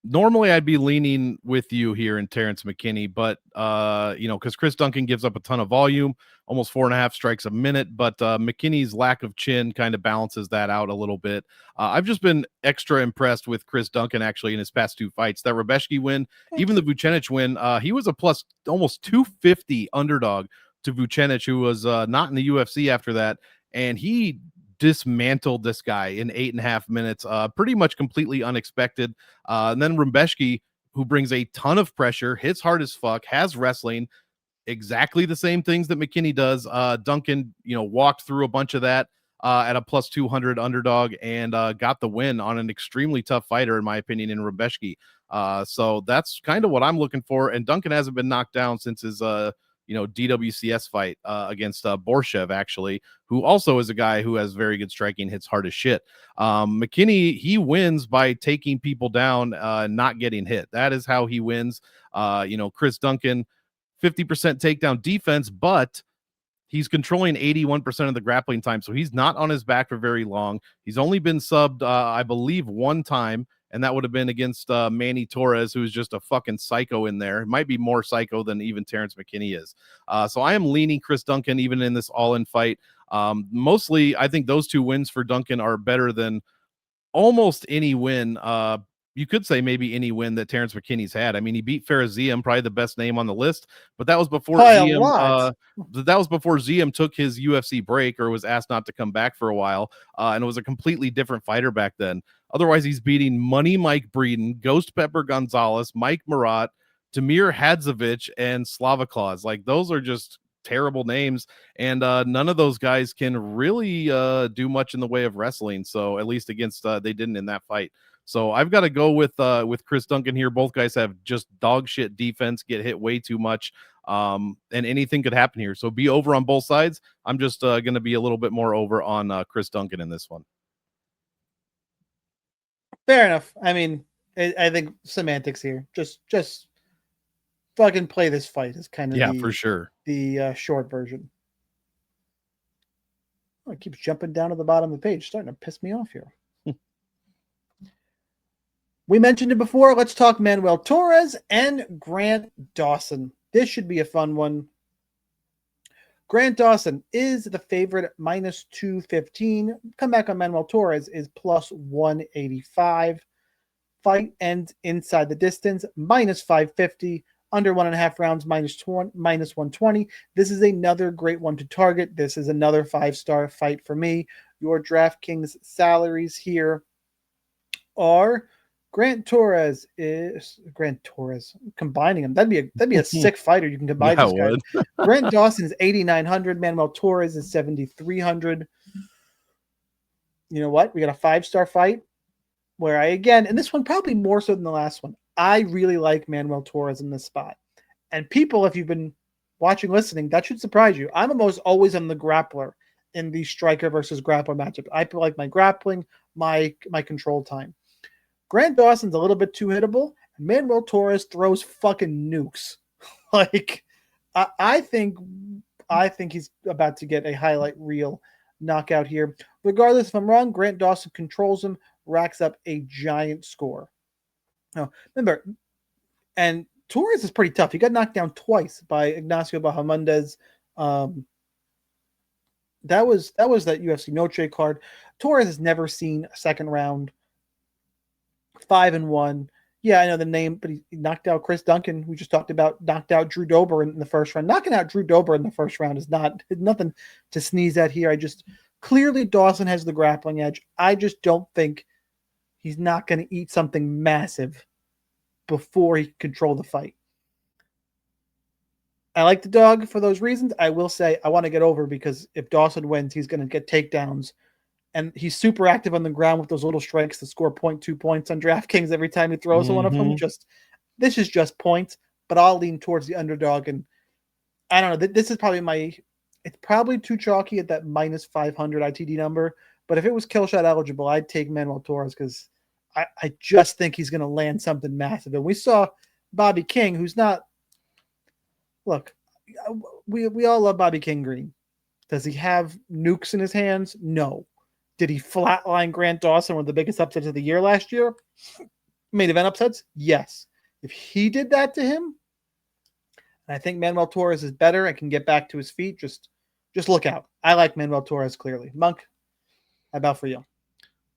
Normally I'd be leaning with you here in Terrance McKinney, but because Chris Duncan gives up a ton of volume, almost 4.5 strikes a minute, but McKinney's lack of chin kind of balances that out a little bit. I've just been extra impressed with Chris Duncan actually in his past 2 fights. That Rebecki win, even the Vucinic win, he was a plus almost 250 underdog to Vucinic, who was not in the UFC after that, and he dismantled this guy in 8.5 minutes, pretty much completely unexpected. And then Rumbeschki, who brings a ton of pressure, hits hard as fuck, has wrestling, exactly the same things that McKinney does. Duncan, walked through a bunch of that at a plus 200 underdog and got the win on an extremely tough fighter, in my opinion, in Rumbeschki. So that's kind of what I'm looking for. And Duncan hasn't been knocked down since his DWCS fight against Borshev, actually, who also is a guy who has very good striking, hits hard as shit. McKinney, he wins by taking people down, not getting hit. That is how he wins. Chris Duncan, 50% takedown defense, but he's controlling 81% of the grappling time, so he's not on his back for very long. He's only been subbed, I believe, one time, and that would have been against Manny Torres, who's just a fucking psycho in there. It might be more psycho than even Terrance McKinney is. So I am leaning Chris Duncan even in this all-in fight. Mostly, I think those two wins for Duncan are better than almost any win. You could say maybe any win that Terrance McKinney's had. I mean, he beat Ziam, probably the best name on the list, but that was before Ziam. That was before Ziam took his UFC break or was asked not to come back for a while, and it was a completely different fighter back then. Otherwise, he's beating Money Mike Breeden, Ghost Pepper Gonzalez, Mike Murat, Damir Hadzovic, and Slava Claus. Like, those are just terrible names, and none of those guys can really do much in the way of wrestling. So at least against they didn't in that fight. So I've got to go with Chris Duncan here. Both guys have just dog shit defense, get hit way too much, and anything could happen here. So be over on both sides. I'm just going to be a little bit more over on Chris Duncan in this one. Fair enough. I mean, I think semantics here. Just fucking play this fight is kind of for sure the short version. Oh, it keeps jumping down to the bottom of the page, starting to piss me off here. We mentioned it before. Let's talk Manuel Torres and Grant Dawson. This should be a fun one. Grant Dawson is the favorite, minus 215. Come back on Manuel Torres is plus 185. Fight ends inside the distance, minus 550. Under 1.5 rounds, minus 120. This is another great one to target. This is another 5-star fight for me. Your DraftKings salaries here are Grant Torres. Combining them. That'd be a sick fighter. You can combine these guys. Grant Dawson is 8,900. Manuel Torres is 7,300. You know what? We got a 5-star fight where and this one probably more so than the last one, I really like Manuel Torres in this spot. And people, if you've been watching, listening, that should surprise you. I'm almost always on the grappler in the striker versus grappler matchup. I feel like my grappling, my control time. Grant Dawson's a little bit too hittable, and Manuel Torres throws fucking nukes. I think he's about to get a highlight reel knockout here. Regardless if I'm wrong, Grant Dawson controls him, racks up a giant score. Now, remember, and Torres is pretty tough. He got knocked down twice by Ignacio Bahamondes. That was that UFC Noche card. Torres has never seen a second round. 5-1. Yeah, I know the name, but he knocked out Chris Duncan, who we just talked about, knocked out Drew Dober in the first round. Knocking out Drew Dober in the first round is nothing to sneeze at here. Clearly Dawson has the grappling edge. I just don't think he's not going to eat something massive before he can control the fight. I like the dog for those reasons. I will say I want to get over because if Dawson wins, he's going to get takedowns. And he's super active on the ground with those little strikes that score 0.2 points on DraftKings every time he throws one of them. This is just points, but I'll lean towards the underdog. And I don't know. This is probably it's probably too chalky at that minus 500 ITD number. But if it was kill shot eligible, I'd take Manuel Torres because I just think he's going to land something massive. And we saw Bobby King, who's not. Look, we all love Bobby King Green. Does he have nukes in his hands? No. Did he flatline Grant Dawson, one of the biggest upsets of the year last year? Main event upsets? Yes. If he did that to him, and I think Manuel Torres is better and can get back to his feet, just look out. I like Manuel Torres clearly. Monk, how about for you?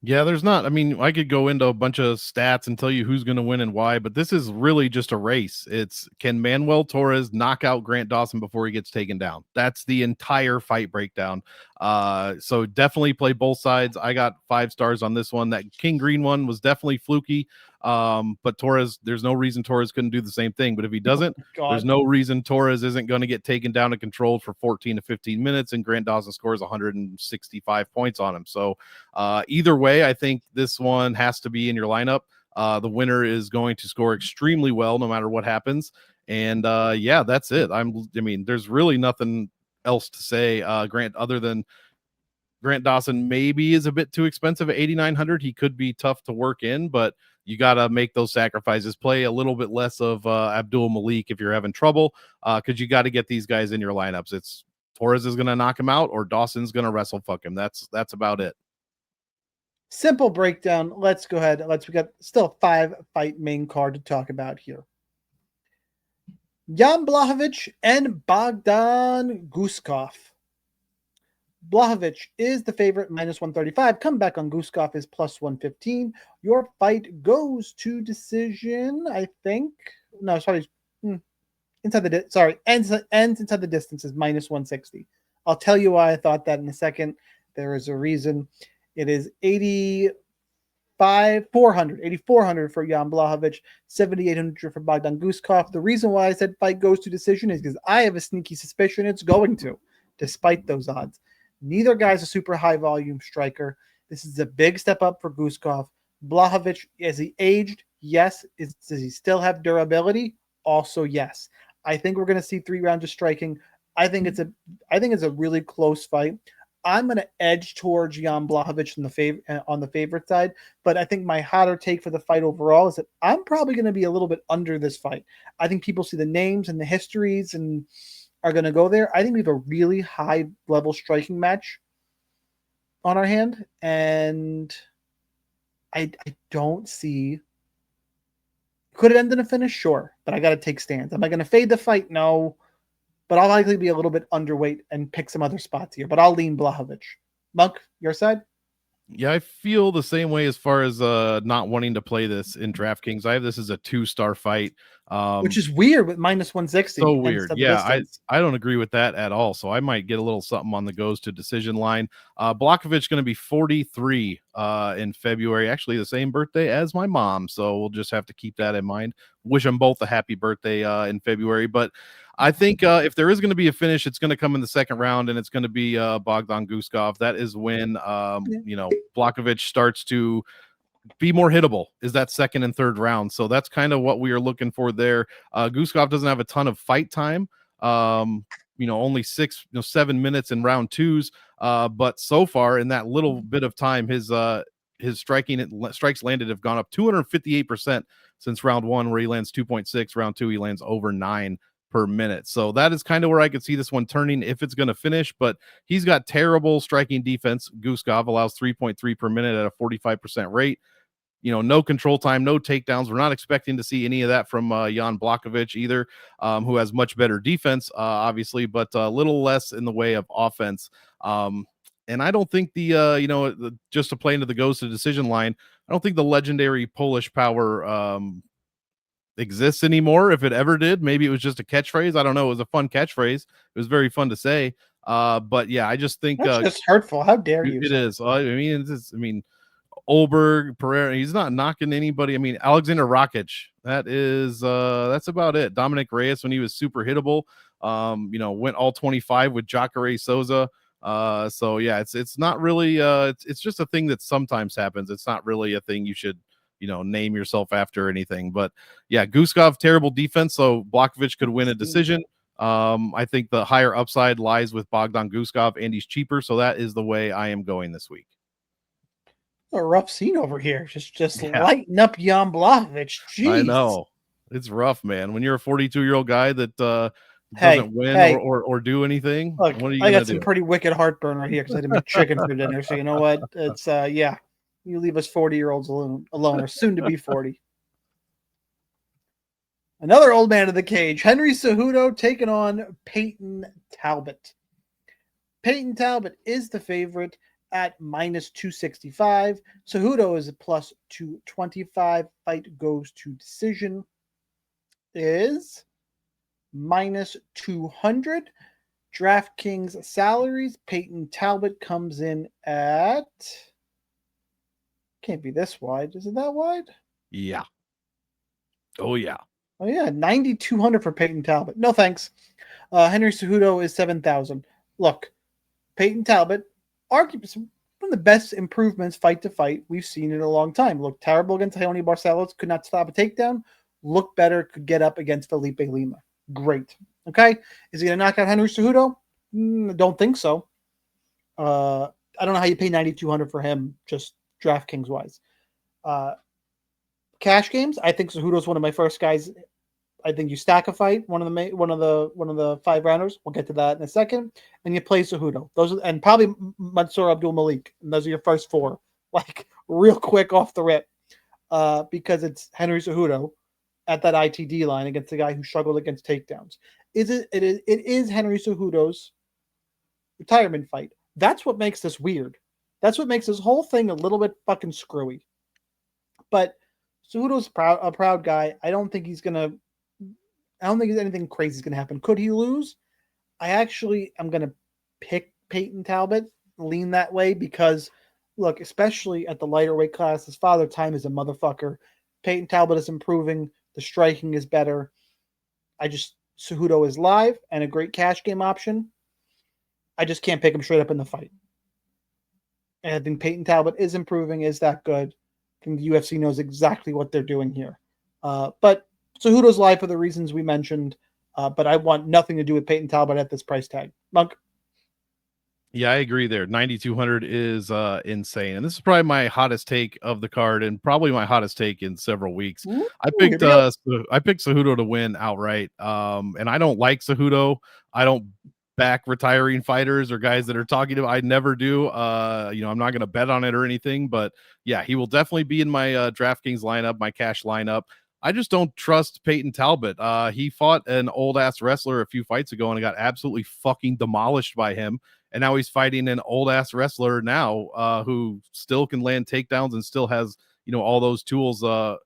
Yeah, there's not. I mean, I could go into a bunch of stats and tell you who's going to win and why, but this is really just a race. It's can Manuel Torres knock out Grant Dawson before he gets taken down? That's the entire fight breakdown. So definitely play both sides. I got 5 stars on this one. That King Green one was definitely fluky. But Torres, there's no reason Torres couldn't do the same thing. But if he doesn't, there's no reason Torres isn't going to get taken down and controlled for 14 to 15 minutes, and Grant Dawson scores 165 points on him. So either way, I think this one has to be in your lineup. The winner is going to score extremely well no matter what happens. And yeah, that's it. I mean, there's really nothing else to say. Grant, other than Grant Dawson maybe is a bit too expensive at 8,900. He could be tough to work in, but you got to make those sacrifices. Play a little bit less of Abdul-Malik if you're having trouble, because you got to get these guys in your lineups. It's Torres is going to knock him out, or Dawson's going to wrestle fuck him. That's about it. Simple breakdown. Let's go ahead. We got still 5 fight main card to talk about here. Jan Blachowicz and Bogdan Guskov. Blachowicz is the favorite, -135. Comeback on Guskov is +115. Your fight goes to decision, I think. No, sorry. Ends inside the distance is -160. I'll tell you why I thought that in a second. There is a reason. It is 8,400 for Jan Blachowicz, 7,800 for Bogdan Guskov. The reason why I said fight goes to decision is because I have a sneaky suspicion it's going to, despite those odds. Neither guy's a super high volume striker. This is a big step up for Guskov. Blachowicz, is he aged? Yes. Does he still have durability? Also, yes. I think we're going to see 3 rounds of striking. I think it's a really close fight. I'm going to edge towards Jan Blachowicz on the favorite side, but I think my hotter take for the fight overall is that I'm probably going to be a little bit under this fight. I think people see the names and the histories and are going to go there. I think we have a really high level striking match on our hand, and I don't see. Could it end in a finish? Sure, but I got to take stands. Am I going to fade the fight? No. But I'll likely be a little bit underweight and pick some other spots here. But I'll lean Blachowicz. Monk, your side? Yeah, I feel the same way as far as not wanting to play this in DraftKings. I have this as a 2-star fight. Which is weird with -160. So weird. Yeah, I don't agree with that at all. So I might get a little something on the goes to decision line. Blachowicz going to be 43 in February. Actually, the same birthday as my mom. So we'll just have to keep that in mind. Wish them both a happy birthday in February. But I think if there is going to be a finish, it's going to come in the second round, and it's going to be Bogdan Guskov. That is when Blachowicz starts to be more hittable, is that second and third round. So that's kind of what we are looking for there. Guskov doesn't have a ton of fight time. Only 7 minutes in round 2s. But so far in that little bit of time, his strikes landed have gone up 258% since round 1, where he lands 2.6. Round 2, he lands over 9 per minute. So that is kind of where I could see this one turning if it's going to finish, but he's got terrible striking defense. Guskov allows 3.3 per minute at a 45% rate. No control time, no takedowns. We're not expecting to see any of that from Jan Blachowicz either, who has much better defense, obviously, but a little less in the way of offense. And I don't think just to play into the goes to decision line, I don't think the legendary Polish power exists anymore. If it ever did, maybe it was just a catchphrase. I don't know. It was a fun catchphrase. It was very fun to say. But yeah, I just think that's just hurtful. How dare you? It is. Olberg, Ferreira, he's not knocking anybody. I mean, Alexander Rakic, that's about it. Dominic Reyes, when he was super hittable, went all 25 with Jacare Souza. So yeah, it's not really it's just a thing that sometimes happens. It's not really a thing you should name yourself after or anything. But yeah, Guskov, terrible defense, so Blachowicz could win a decision. I think the higher upside lies with Bogdan Guskov, and he's cheaper, so that is the way I am going this week. A rough scene over here. Just lighten up Jan Blachowicz. Jeez. I know. It's rough, man. When you're a 42-year-old guy that doesn't win or do anything, look, what are you I got do? Some pretty wicked heartburn right here because I didn't make chicken for dinner. So you know what? It's you leave us 40-year-olds alone, or soon to be 40. Another old man of the cage, Henry Cejudo taking on Peyton Talbot. Peyton Talbot is the favorite at -265. Cejudo is a +225. Fight goes to decision is -200. DraftKings salaries. Peyton Talbot comes in at, can't be this wide. Is it that wide? Yeah. Oh yeah. Oh yeah, 9,200 for Peyton Talbot. No thanks. Henry Cejudo is 7,000. Look, Peyton Talbot, arguably one of the best improvements fight to fight we've seen in a long time. Looked terrible against Raoni Barcelos, could not stop a takedown. Looked better, could get up against Felipe Lima. Great. Okay, is he going to knock out Henry Cejudo? Don't think so. I don't know how you pay 9,200 for him, just DraftKings wise. Cash games, I think Cejudo's one of my first guys. I think you stack a fight, one of the 5 rounders. We'll get to that in a second. And you play Cejudo. And probably Mansur Abdul-Malik. And those are your first 4, like real quick off the rip, because it's Henry Cejudo at that ITD line against the guy who struggled against takedowns. It is Henry Cejudo's retirement fight. That's what makes this weird. That's what makes this whole thing a little bit fucking screwy. But Cejudo's a proud guy. I don't think anything crazy is going to happen. Could he lose? I actually am going to pick Peyton Talbot, lean that way, because, look, especially at the lighter weight class, his father time is a motherfucker. Peyton Talbot is improving. The striking is better. Cejudo is live and a great cash game option. I just can't pick him straight up in the fight. And I think Peyton Talbot is improving, is that good. I think the UFC knows exactly what they're doing here. But Cejudo's live for the reasons we mentioned, but I want nothing to do with Peyton Talbot at this price tag. Monk? Yeah, I agree there. 9,200 is insane. And this is probably my hottest take of the card and probably my hottest take in several weeks. Ooh, I picked Cejudo to win outright. And I don't like Cejudo. I don't back retiring fighters or guys that are talking to. I never do. I'm not going to bet on it or anything, but yeah, he will definitely be in my DraftKings lineup, my cash lineup. I just don't trust Peyton Talbot. He fought an old ass wrestler a few fights ago and got absolutely fucking demolished by him. And now he's fighting an old ass wrestler now, who still can land takedowns and still has, all those tools, on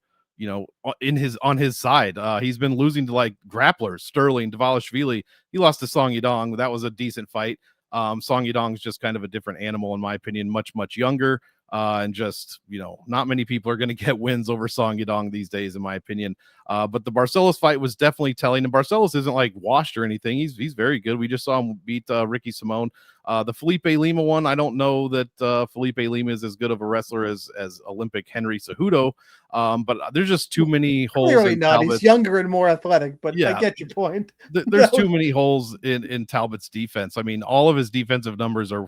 his side. He's been losing to like grapplers, Sterling, Dvalishvili. He lost to Song Yadong. That was a decent fight. Song Yadong is just kind of a different animal, in my opinion, much, much younger. And just, not many people are going to get wins over Song Yadong these days, in my opinion. But the Barcelos fight was definitely telling. And Barcelos isn't like washed or anything. He's very good. We just saw him beat Ricky Simone. The Felipe Lima one, I don't know that Felipe Lima is as good of a wrestler as Olympic Henry Cejudo. But there's just too many holes. Clearly not. Talbot's. He's younger and more athletic, but yeah, I get your point. There's too many holes in Talbot's defense. I mean, all of his defensive numbers are,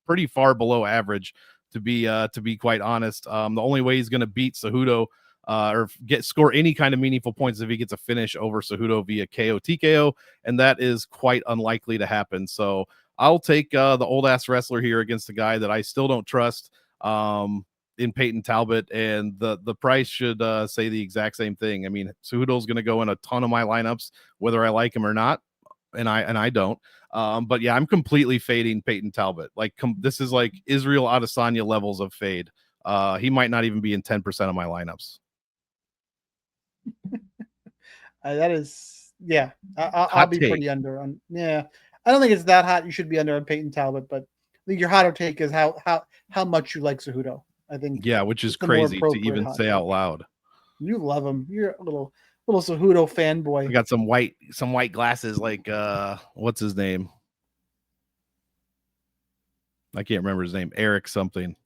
pretty far below average, to be quite honest. The only way he's going to beat Cejudo or score any kind of meaningful points if he gets a finish over Cejudo via KO TKO, and that is quite unlikely to happen. So I'll take the old ass wrestler here against a guy that I still don't trust in Peyton Talbot, and the price should say the exact same thing. I mean, Cejudo's going to go in a ton of my lineups, whether I like him or not, and I don't. But yeah, I'm completely fading Peyton Talbot. Like this is like Israel Adesanya levels of fade. He might not even be in 10% of my lineups. That is, yeah. I'll be pretty under on. Yeah, I don't think it's that hot. You should be under on Peyton Talbot, but I think your hotter take is how much you like Cejudo. I think, yeah, which is crazy to even say out loud. You love him. You're a little Cejudo fanboy. I got some white glasses, like what's his name? I can't remember his name. Eric something.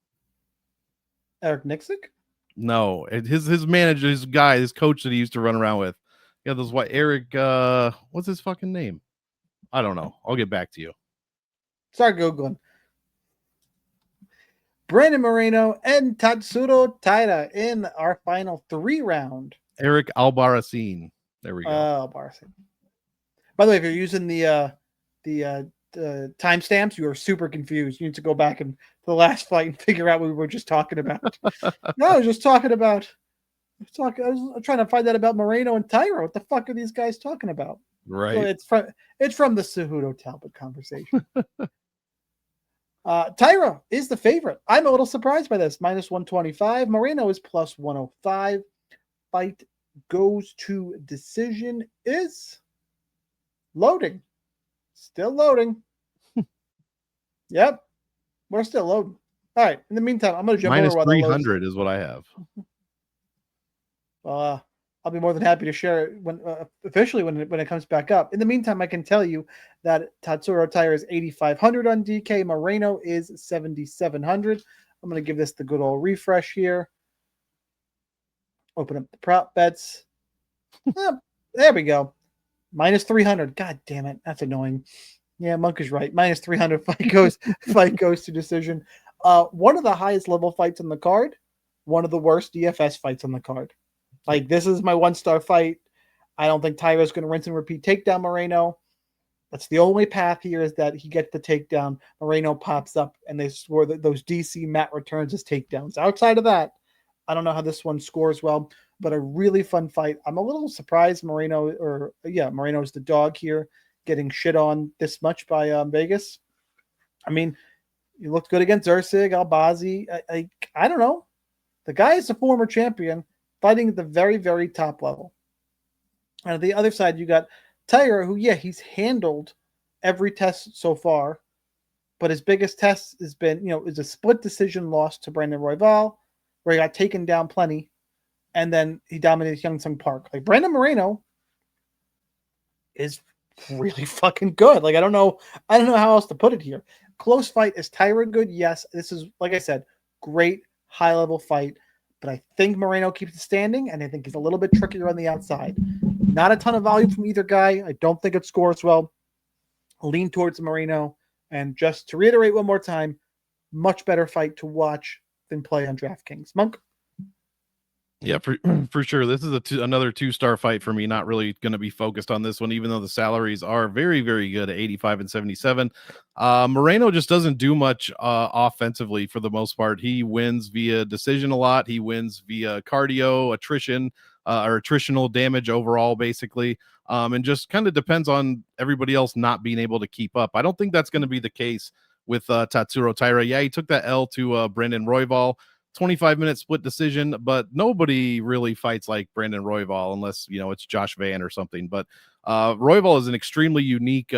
Eric Nixick? No, his manager, his guy, his coach that he used to run around with. Yeah, those white Eric. What's his fucking name? I don't know. I'll get back to you. Start Googling. Brandon Moreno and Tatsuro Taira in our final 3 round. Eric Albarracin. There we go. Albarracin. By the way, if you're using the timestamps, you are super confused. You need to go back and the last fight and figure out what we were just talking about. No, I was just talking about. I was trying to find out about Moreno and Taira. What the fuck are these guys talking about? Right. So it's from the Cejudo Talbot conversation. Taira is the favorite. I'm a little surprised by this. -125. Moreno is +105. Fight goes to decision is loading. Still loading. Yep. We're still loading. All right. In the meantime, I'm going to jump Minus over while that loads. 300 is what I have. I'll be more than happy to share it when officially when it comes back up. In the meantime, I can tell you that Tatsuro Taira is 8,500 on DK. Moreno is 7,700. I'm going to give this the good old refresh here. Open up the prop bets. There we go. Minus 300. God damn it. That's annoying. Yeah, Monk is right. Minus 300. Fight goes to decision. One of the highest level fights on the card. One of the worst DFS fights on the card. Like, this is my 1-star fight. I don't think Taira's going to rinse and repeat takedown Moreno. That's the only path here, is that he gets the takedown. Moreno pops up, and they score those DC Matt returns as takedowns. Outside of that, I don't know how this one scores well, but a really fun fight. I'm a little surprised Moreno's the dog here, getting shit on this much by Vegas. I mean, he looked good against Ursig, Albazi. I don't know. The guy is a former champion, fighting at the very, very top level. And on the other side, you got Taira, who, he's handled every test so far, but his biggest test has been, is a split decision loss to Brandon Royval, where he got taken down plenty, and then he dominated Young Sung Park. Like, Brandon Moreno is really fucking good. Like, I don't know how else to put it here. Close fight. Is Taira good? Yes. This is, like I said, great high-level fight. But I think Moreno keeps it standing, and I think he's a little bit trickier on the outside. Not a ton of volume from either guy. I don't think it scores well. I'll lean towards Moreno. And just to reiterate one more time, much better fight to watch than play on DraftKings. Monk? Yeah, for sure. This is another 2-star fight for me. Not really going to be focused on this one, even though the salaries are very, very good at 85 and 77. Moreno just doesn't do much offensively for the most part. He wins via decision a lot. He wins via cardio, attrition, or attritional damage overall, basically. And just kind of depends on everybody else not being able to keep up. I don't think that's going to be the case with Tatsuro Taira. Yeah, he took that L to Brandon Royval. 25-minute split decision, but nobody really fights like Brandon Royval unless, it's Josh Van or something. But Royval is an extremely unique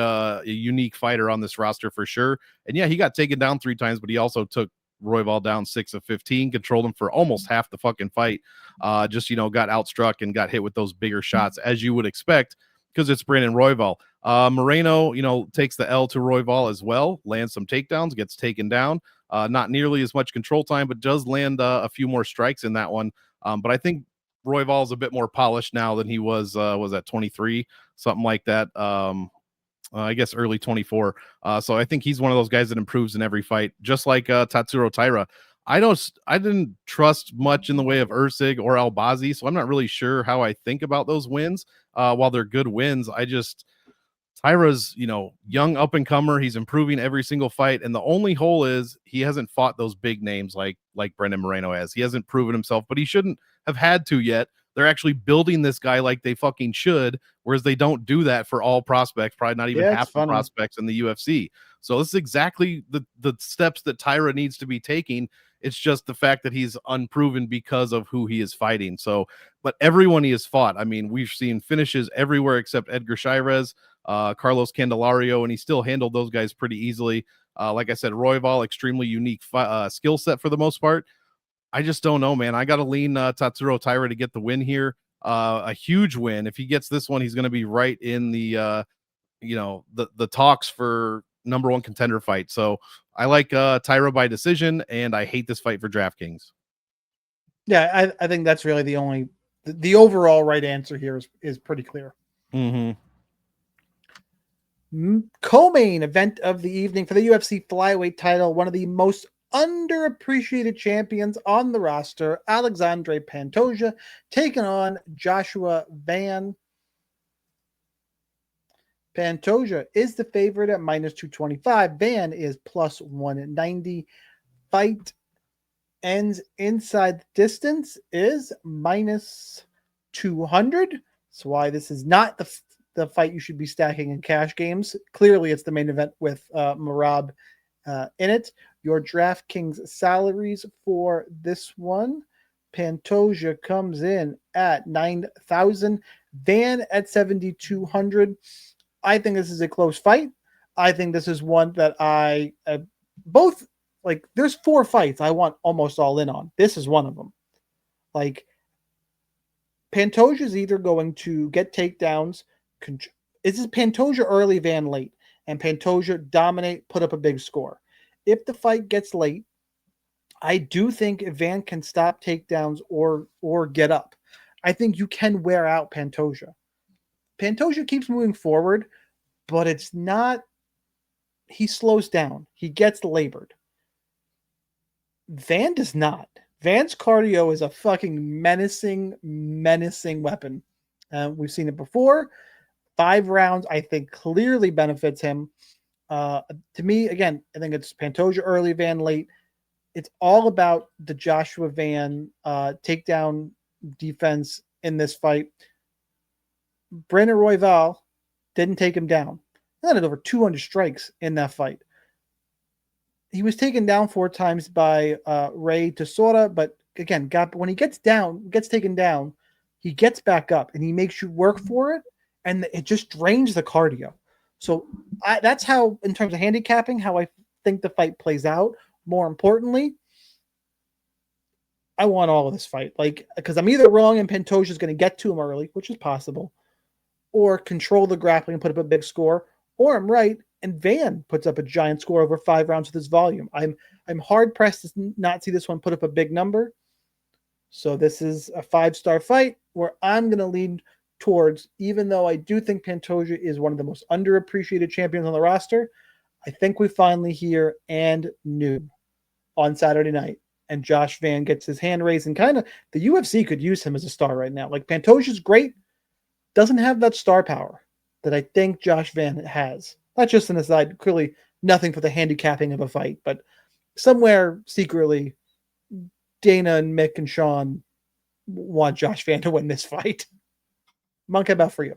fighter on this roster for sure. And yeah, he got taken down 3 times, but he also took Royval down 6 of 15, controlled him for almost half the fucking fight. Got outstruck and got hit with those bigger shots, as you would expect, because it's Brandon Royval. Moreno, takes the L to Royval as well, lands some takedowns, gets taken down. Not nearly as much control time, but does land a few more strikes in that one. But I think Royval is a bit more polished now than he was at 23, something like that. I guess early 24. So I think he's one of those guys that improves in every fight, just like Tatsuro Taira. I didn't trust much in the way of Ursig or Albazi, so I'm not really sure how I think about those wins. While they're good wins, Taira's, young up and comer. He's improving every single fight. And the only hole is he hasn't fought those big names like Brandon Moreno has. He hasn't proven himself, but he shouldn't have had to yet. They're actually building this guy like they fucking should, whereas they don't do that for all prospects, probably not even half the prospects in the UFC. So this is exactly the steps that Taira needs to be taking. It's just the fact that he's unproven because of who he is fighting. So, but everyone he has fought, I mean, we've seen finishes everywhere except Edgar Chairez, Carlos Candelario, and he still handled those guys pretty easily. Like I said, Royval, extremely unique skill set for the most part. I just don't know, man. I got to lean Tatsuro Taira to get the win here. A huge win. If he gets this one, he's going to be right in the talks for number 1 contender fight. So I like Taira by decision, and I hate this fight for DraftKings. Yeah, I think that's really the overall right answer here is pretty clear. Mm-hmm. Co-main event of the evening for the UFC flyweight title, one of the most underappreciated champions on the roster, Alexandre Pantoja, taking on Joshua Van. Pantoja is the favorite at minus 225. Van is plus 190. Fight ends inside the distance is minus 200. That's why this is not the fight you should be stacking in cash games. Clearly, it's the main event with Merab in it. Your DraftKings salaries for this one: Pantoja comes in at 9,000, Van at 7,200. I think this is a close fight. I think this is one that I both like. There's 4 fights I want almost all in on. This is one of them. Like Pantoja is either going to get takedowns. This is Pantoja early, Van late, and Pantoja dominate, put up a big score. If the fight gets late, I do think if Van can stop takedowns or get up, I think you can wear out Pantoja. Pantoja keeps moving forward, but it's not. He slows down. He gets labored. Van does not. Van's cardio is a fucking menacing weapon. We've seen it before. 5 rounds, I think, clearly benefits him. To me, again, I think it's Pantoja early, Van late. It's all about the Joshua Van takedown defense in this fight. Brandon Royval didn't take him down. He had over 200 strikes in that fight. He was taken down 4 times by Ray Tesora, but again, when he gets taken down, he gets back up and he makes you work for it, and it just drains the cardio. So that's how, in terms of handicapping, how I think the fight plays out. More importantly, I want all of this fight, because I'm either wrong and Pantoja is going to get to him early, which is possible, or control the grappling and put up a big score, or I'm right and Van puts up a giant score over 5 rounds with his volume. I'm hard pressed to not see this one put up a big number. So this is a 5-star fight where I'm going to lean towards, even though I do think Pantoja is one of the most underappreciated champions on the roster, I think we finally hear and new on Saturday night. And Josh Van gets his hand raised, and kind of the UFC could use him as a star right now. Like Pantoja's great, doesn't have that star power that I think Josh Van has. That's just an aside. Clearly nothing for the handicapping of a fight, but somewhere secretly Dana and Mick and Sean want Josh Van to win this fight. Monk, how about for you?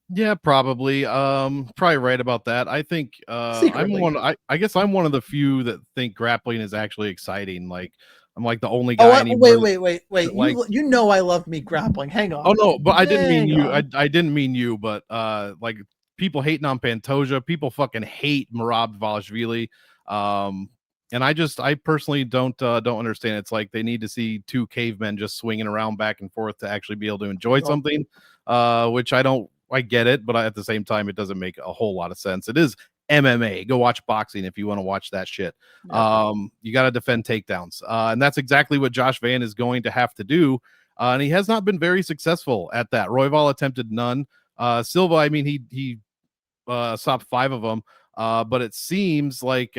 Yeah, probably. Probably right about that. I think I guess I'm one of the few that think grappling is actually exciting. Like I'm like the only guy anymore. Wait. You know I love me grappling. Hang on. Oh no, but I didn't mean you. I didn't mean you, but like people hating on Pantoja, people fucking hate Merab Dvalishvili. And I personally don't understand. It's like they need to see 2 cavemen just swinging around back and forth to actually be able to enjoy something, which I get it, but at the same time, it doesn't make a whole lot of sense. It is MMA. Go watch boxing if you want to watch that shit. Yeah. You got to defend takedowns. And that's exactly what Josh Van is going to have to do. And he has not been very successful at that. Royval attempted none. Silva, I mean, he stopped 5 of them. But it seems like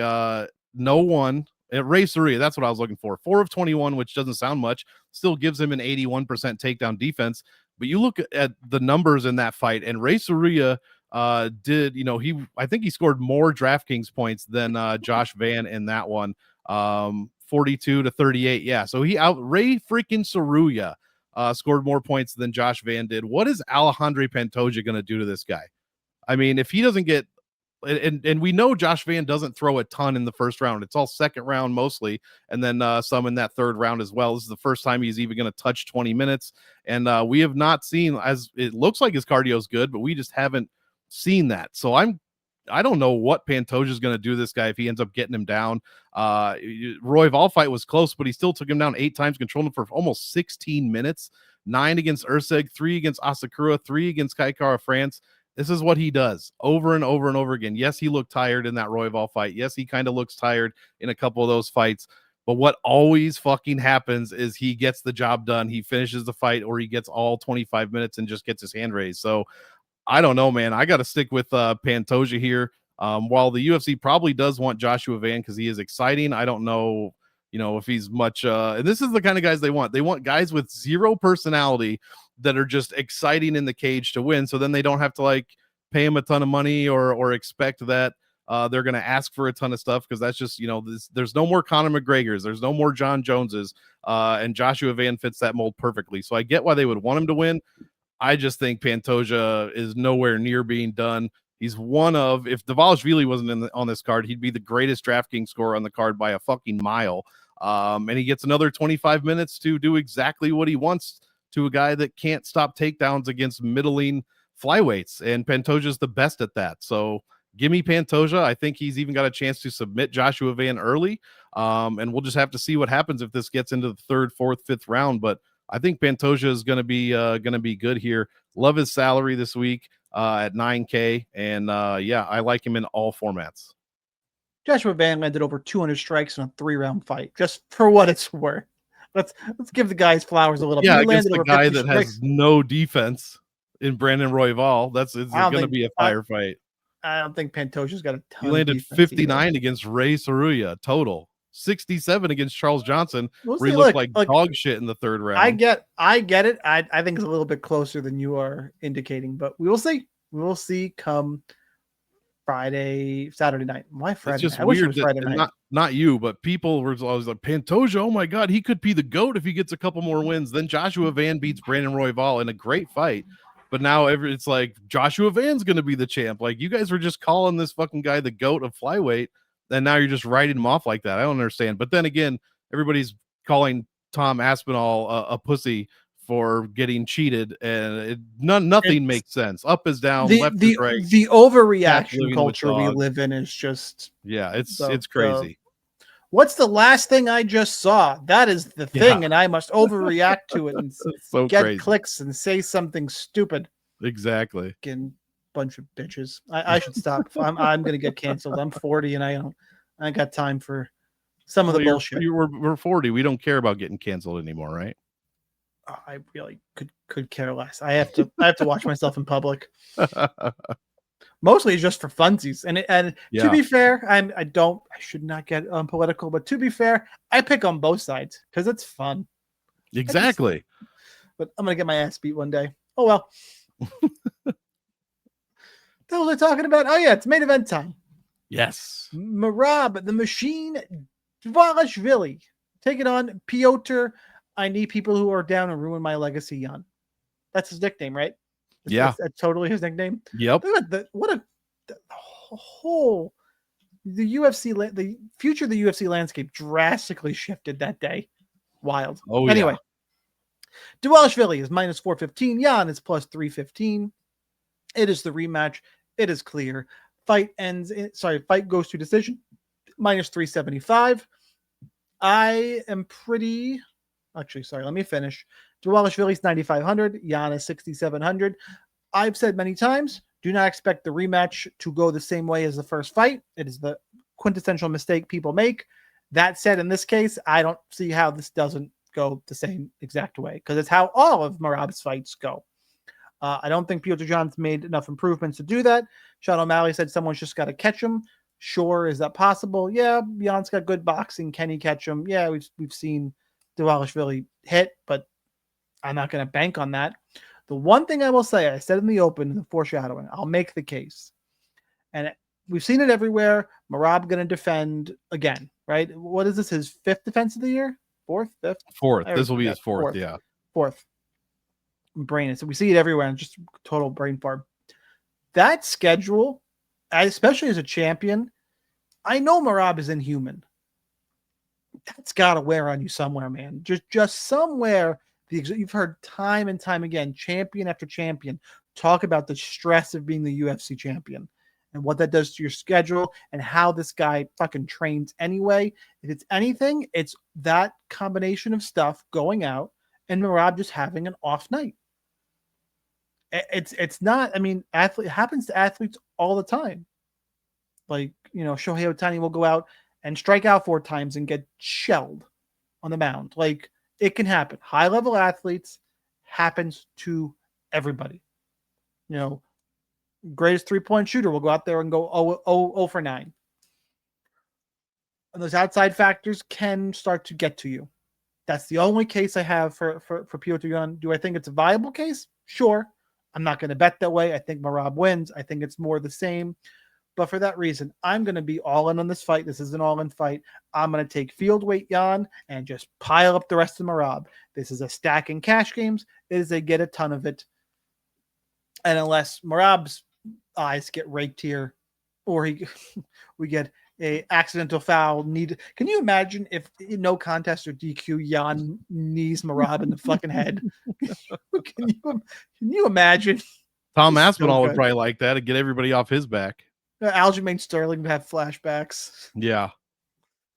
no one at Ray Soria, that's what I was looking for. 4 of 21, which doesn't sound much, still gives him an 81% takedown defense. But you look at the numbers in that fight, and Ray Soria did, I think he scored more DraftKings points than Josh Van in that one. 42 to 38. Yeah. So Ray freaking Soria scored more points than Josh Van did. What is Alejandro Pantoja going to do to this guy? I mean, if he doesn't get, and we know Josh Van doesn't throw a ton in the first round. It's all second round mostly, and then some in that third round as well. This is the first time he's even going to touch 20 minutes. And we have not seen, as it looks like his cardio is good, but we just haven't seen that. So I don't know what Pantoja is going to do to this guy if he ends up getting him down. Royval fight was close, but he still took him down 8 times, controlled him for almost 16 minutes, 9 against Urseg, 3 against Asakura, 3 against Kaikara France. This is what he does over and over and over again. Yes, he looked tired in that Royval fight. Yes, he kind of looks tired in a couple of those fights. But what always fucking happens is he gets the job done. He finishes the fight, or he gets all 25 minutes and just gets his hand raised. So I don't know, man. I got to stick with Pantoja here. While the UFC probably does want Joshua Van because he is exciting, I don't know, if he's much. And this is the kind of guys they want. They want guys with 0 personality that are just exciting in the cage to win. So then they don't have to pay him a ton of money or expect that they're going to ask for a ton of stuff, because that's just, there's no more Conor McGregors. There's no more John Joneses. And Joshua Van fits that mold perfectly. So I get why they would want him to win. I just think Pantoja is nowhere near being done. He's one of, if Dvalishvili wasn't on this card, he'd be the greatest DraftKings scorer on the card by a fucking mile. And he gets another 25 minutes to do exactly what he wants to a guy that can't stop takedowns against middling flyweights. And Pantoja's the best at that. So Give me Pantoja. I think he's even got a chance to submit Joshua Van early. And we'll just have to see what happens if this gets into the third, fourth, fifth round. But I think Pantoja is going to be good here. Love his salary this week at $9K. And I like him in all formats. Joshua Van landed over 200 strikes in a 3-round fight, just for what it's worth. Let's give the guys flowers a little bit. Yeah, against the guy that has no defense in Brandon Royval. It's going to be a firefight. I don't think Pantoja's got a ton. He landed 59 against Ray Saruya total. 67 against Charles Johnson, where he looked like dog shit in the third round. I get it. I think it's a little bit closer than you are indicating, but we will see. We will see come Saturday night. Why Friday? It's just night? weird that not you, but people were always like, Pantoja, oh my God, he could be the GOAT if he gets a couple more wins. Then Joshua Van beats Brandon Royval in a great fight. But now it's like Joshua Van's going to be the champ. Like, you guys were just calling this fucking guy the GOAT of flyweight, and now you're just writing him off like that. I don't understand. But then again, everybody's calling Tom Aspinall a pussy for getting cheated, and nothing makes sense. Up is down, left is right. The overreaction culture we live in is just it's crazy. What's the last thing I just saw? That is the thing, and I must overreact to it and get crazy. Clicks and say something stupid. Exactly. Fucking bunch of bitches. I should stop. I'm gonna get canceled. I'm 40 and I ain't got time for some of the bullshit. We're 40. We don't care about getting canceled anymore, right? I really could care less. I have to watch myself in public. Mostly just for funsies. And to be fair, I should not get political, but to be fair, I pick on both sides because it's fun. Exactly. But I'm gonna get my ass beat one day. Oh well. What the hell are they talking about? Oh yeah, it's main event time. Yes. Merab, the Machine Dvalishvili taking on Piotr. I need people who are down and ruin my legacy, Jan. That's his nickname, right? That's totally his nickname. Yep. The UFC, the future of the UFC landscape drastically shifted that day. Wild. Oh, anyway, Dvalishvili is minus 415. Jan is plus 315. It is the rematch. It is clear. Fight goes to decision. Minus 375. I am pretty. Actually, sorry, let me finish. Dvalishvili's 9,500. Jan is 6,700. I've said many times, do not expect the rematch to go the same way as the first fight. It is the quintessential mistake people make. That said, in this case, I don't see how this doesn't go the same exact way because it's how all of Merab's fights go. I don't think Piotr Jan's made enough improvements to do that. Sean O'Malley said someone's just got to catch him. Sure, is that possible? Yeah, Jan's got good boxing. Can he catch him? Yeah, we've seen Dvalishvili hit, but I'm not going to bank on that. The one thing I will say, I said in the open, in the foreshadowing, I'll make the case. And we've seen it everywhere. Merab going to defend again, right? What is this, his fifth defense of the year? Fourth? Fifth? Fourth. This will be his fourth, yeah. Fourth. Brain. So we see it everywhere and just total brain fart. That schedule, especially as a champion, I know Merab is inhuman. That's got to wear on you somewhere, man. Just somewhere. You've heard time and time again, champion after champion, talk about the stress of being the UFC champion and what that does to your schedule and how this guy fucking trains anyway. If it's anything, it's that combination of stuff going out and Merab just having an off night. It's not, I mean, it happens to athletes all the time. Like, Shohei Ohtani will go out and strike out 4 times and get shelled on the mound. Like, it can happen. High-level athletes happens to everybody. Greatest three-point shooter will go out there and go 0 for 9. And those outside factors can start to get to you. That's the only case I have for Piotr Jan. Do I think it's a viable case? Sure. I'm not going to bet that way. I think Merab wins. I think it's more the same. But for that reason, I'm going to be all in on this fight. This is an all-in fight. I'm going to take field weight Jan and just pile up the rest of Merab. This is a stack in cash games. It is a get a ton of it. And unless Merab's eyes get raked here, or we get a accidental foul. Can you imagine if in no contest or DQ, Jan knees Merab in the fucking head? Can you imagine? Tom Aspinall would probably like that and get everybody off his back. Aljamain Sterling would have flashbacks. Yeah.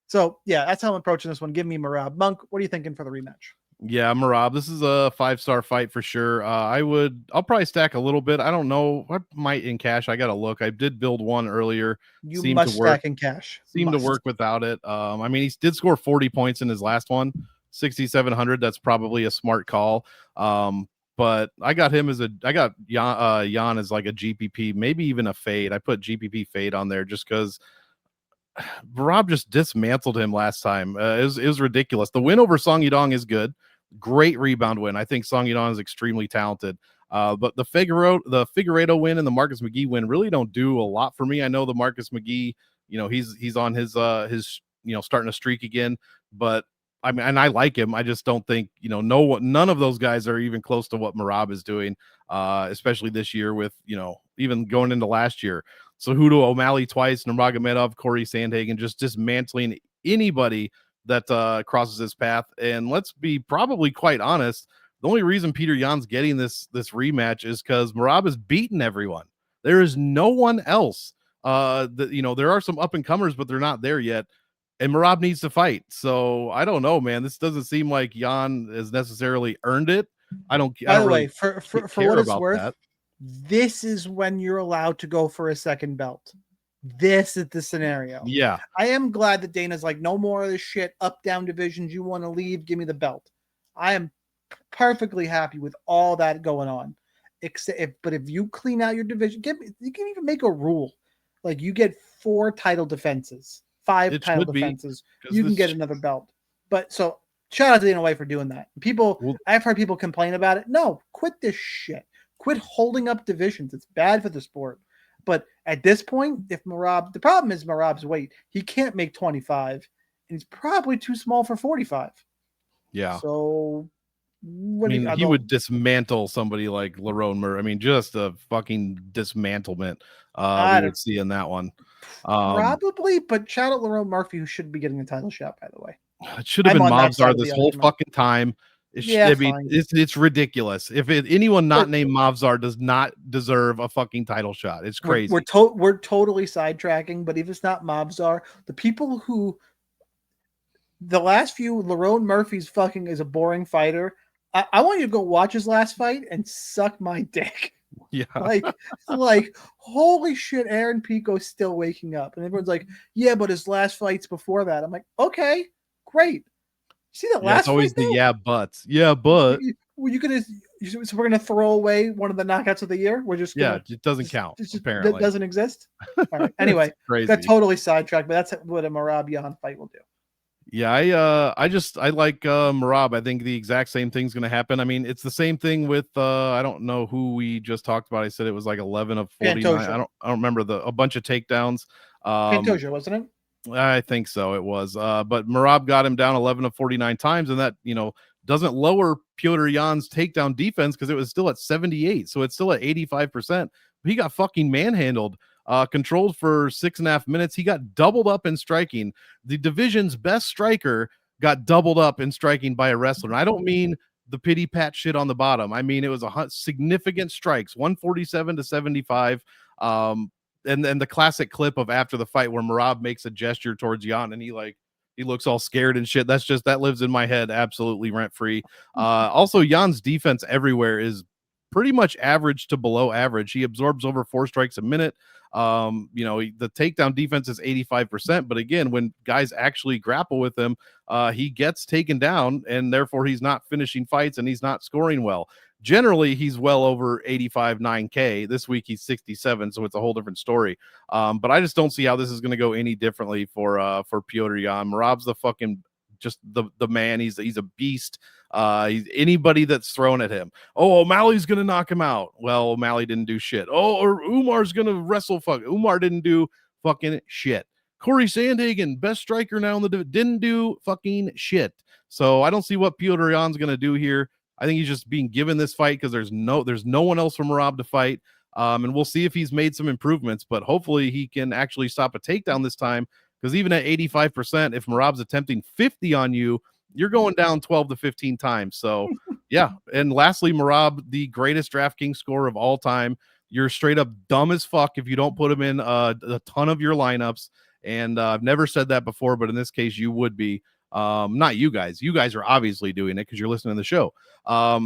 So yeah, that's how I'm approaching this one. Give me Merab. Monk, what are you thinking for the rematch? Yeah, Marab. This is a 5-star fight for sure. I'll probably stack a little bit. I don't know. I might in cash. I gotta look. I did build one earlier. You Seemed to must work. stack in cash. Seemed to work without it. I mean, he did score 40 points in his last one, 6,700. That's probably a smart call. But I got him I got Jan as like a GPP, maybe even a fade. I put GPP fade on there just because Rob just dismantled him last time. It was ridiculous. The win over Song Yudong is good. Great rebound win. I think Song Yudong is extremely talented. But the Figueiredo win and the Marcus McGee win really don't do a lot for me. I know the Marcus McGee, he's on his starting a streak again, but I mean, and I like him. I just don't think, none of those guys are even close to what Merab is doing, especially this year with, even going into last year. Cejudo, O'Malley twice, Nurmagomedov, Corey Sandhagen, just dismantling anybody that crosses his path. And let's be probably quite honest, the only reason Peter Yan's getting this rematch is because Merab has beaten everyone. There is no one else. There are some up and comers, but they're not there yet. And Merab needs to fight. So I don't know, man. This doesn't seem like Yan has necessarily earned it. I don't. By the really way, for what it's worth, this is when you're allowed to go for a second belt. This is the scenario. Yeah. I am glad that Dana's like, no more of this shit, up, down divisions. You want to leave, give me the belt. I am perfectly happy with all that going on. But if you clean out your division, you can even make a rule. Like you get 4 title defenses, 5 title defenses. You can get another belt. But so shout out to Dana White for doing that. I've heard people complain about it. No, quit this shit. Quit holding up divisions. It's bad for the sport. But at this point, the problem is Merab's weight. He can't make 25, and he's probably too small for 45. Yeah. So, he would dismantle somebody like Lerone Murray. I mean, just a fucking dismantlement we would see in that one. Probably, but shout out Lerone Murphy, who should be getting a title shot, by the way. It should have been Mavzar this whole fucking time. It's ridiculous. If anyone not named Mavzar does not deserve a fucking title shot. It's crazy. We're totally sidetracking, but if it's not Mavzar, the people who the last few Lerone Murphy's fucking is a boring fighter. I want you to go watch his last fight and suck my dick. Yeah. like holy shit, Aaron Pico's still waking up. And everyone's like, yeah, but his last fight's before that. I'm like, okay, great. See that last it's always fight, the buts. Yeah, but so we're gonna throw away one of the knockouts of the year. We're just it doesn't count. Apparently, that doesn't exist. All right. Anyway, got totally sidetracked, but that's what a Merab Yan fight will do. Yeah, I like Merab. I think the exact same thing's going to happen. I mean, it's the same thing with I don't know who we just talked about. I said it was like 11 of 49. I don't remember a bunch of takedowns. Pantoja, wasn't it? I think so. It was. But Merab got him down 11 of 49 times, and that doesn't lower Petr Yan's takedown defense because it was still at 78, so it's still at 85%. He got fucking manhandled. Controlled for 6.5 minutes. He got doubled up in striking. The division's best striker got doubled up in striking by a wrestler. And I don't mean the pity pat shit on the bottom. I mean, it was significant strikes, 147 to 75. And then the classic clip of after the fight where Merab makes a gesture towards Yan and he looks all scared and shit. That lives in my head absolutely rent free. Also, Jan's defense everywhere is pretty much average to below average. He absorbs over 4 strikes a minute. The takedown defense is 85%, but again, when guys actually grapple with him, he gets taken down, and therefore he's not finishing fights and he's not scoring well. Generally, he's well over 85, 9K. This week he's 67, so it's a whole different story. But I just don't see how this is going to go any differently for Petr Yan. Merab's the fucking just the man. He's a beast. He's anybody that's thrown at him. Oh, O'Malley's gonna knock him out. Well, O'Malley didn't do shit. Oh, or Umar's gonna wrestle. Umar didn't do fucking shit. Corey Sandhagen, best striker now in the didn't do fucking shit. So I don't see what Petr Yan's gonna do here. I think he's just being given this fight because there's no one else for Merab to fight. And we'll see if he's made some improvements, but hopefully he can actually stop a takedown this time. Because even at 85%, if Merab's attempting 50 on you, you're going down 12 to 15 times. So, yeah. And lastly, Merab, the greatest DraftKings scorer of all time, you're straight up dumb as fuck if you don't put him in a ton of your lineups. And I've never said that before, but in this case, you would be. Not you guys. You guys are obviously doing it because you're listening to the show.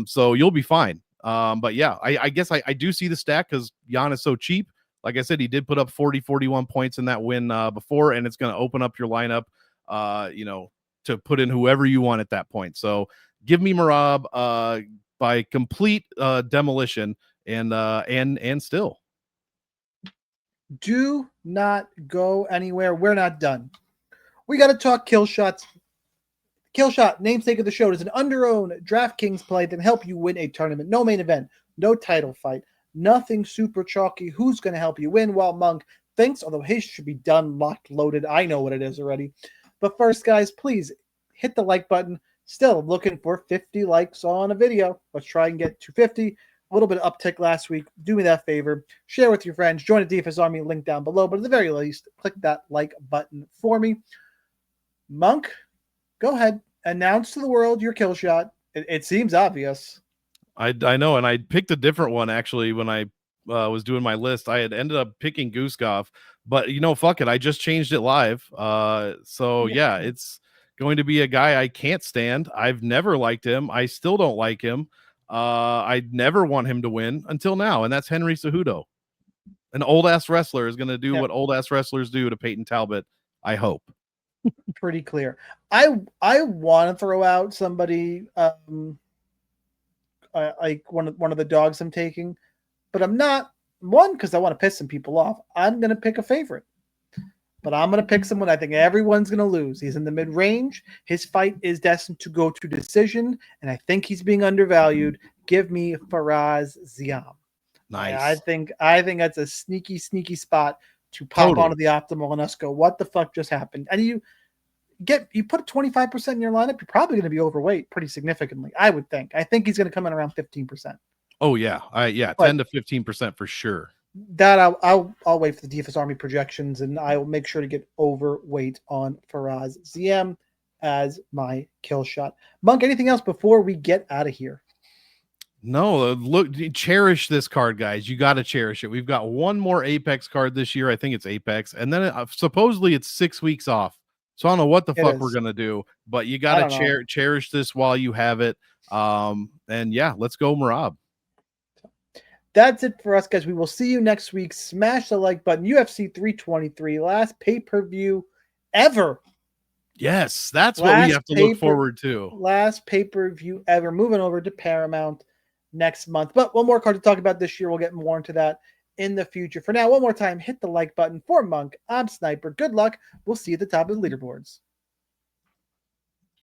So you'll be fine. But yeah, I guess I do see the stack because Jan is so cheap. Like I said, he did put up 41 points in that win before, and it's going to open up your lineup, to put in whoever you want at that point. So give me Merab by complete demolition and still. Do not go anywhere. We're not done. We got to talk kill shots. Kill shot, namesake of the show, is an under-owned DraftKings play that can help you win a tournament. No main event, no title fight, nothing super chalky. Who's going to help you win? Well, Monk thinks, although his should be done, locked, loaded. I know what it is already. But first, guys, please hit the like button. Still looking for 50 likes on a video. Let's try and get to 50. A little bit of uptick last week. Do me that favor. Share with your friends. Join the DFS Army link down below. But at the very least, click that like button for me. Monk, go ahead. Announce to the world your kill shot. It seems obvious. I know, and I picked a different one actually when I was doing my list. I had ended up picking Guskov, but fuck it. I just changed it live. So yeah, it's going to be a guy I can't stand. I've never liked him. I still don't like him. I never want him to win until now, and that's Henry Cejudo. An old ass wrestler is going to do what old ass wrestlers do to Peyton Talbot. I hope. Pretty clear. I want to throw out somebody like one of the dogs I'm taking, but I'm not. One, because I want to piss some people off. I'm going to pick a favorite, but I'm going to pick someone I think everyone's going to lose. He's in the mid-range. His fight is destined to go to decision, and I think he's being undervalued. Give me Faraz Ziam. Nice. I think that's a sneaky spot to pop onto the optimal and us go, what the fuck just happened? And you put 25% in your lineup, you're probably going to be overweight pretty significantly, I would think. I think he's going to come in around 15%. Oh yeah. 10 to 15% for sure. That I'll wait for the DFS Army projections, and I will make sure to get overweight on Faraz Ziam as my kill shot. Monk, anything else before we get out of here? No, look, cherish this card, guys. You got to cherish it. We've got one more Apex card this year. I think it's Apex. And then supposedly it's 6 weeks off. So I don't know what the fuck we're going to do, but you got to cherish this while you have it. And yeah, let's go Merab. That's it for us, guys. We will see you next week. Smash the like button. UFC 323, last pay-per-view ever. Yes, that's what we have to look forward to. Last pay-per-view ever. Moving over to Paramount next month. But one more card to talk about this year. We'll get more into that in the future. For now, one more time, hit the like button. For Monk, I'm Sniper. Good luck. We'll see you at the top of the leaderboards.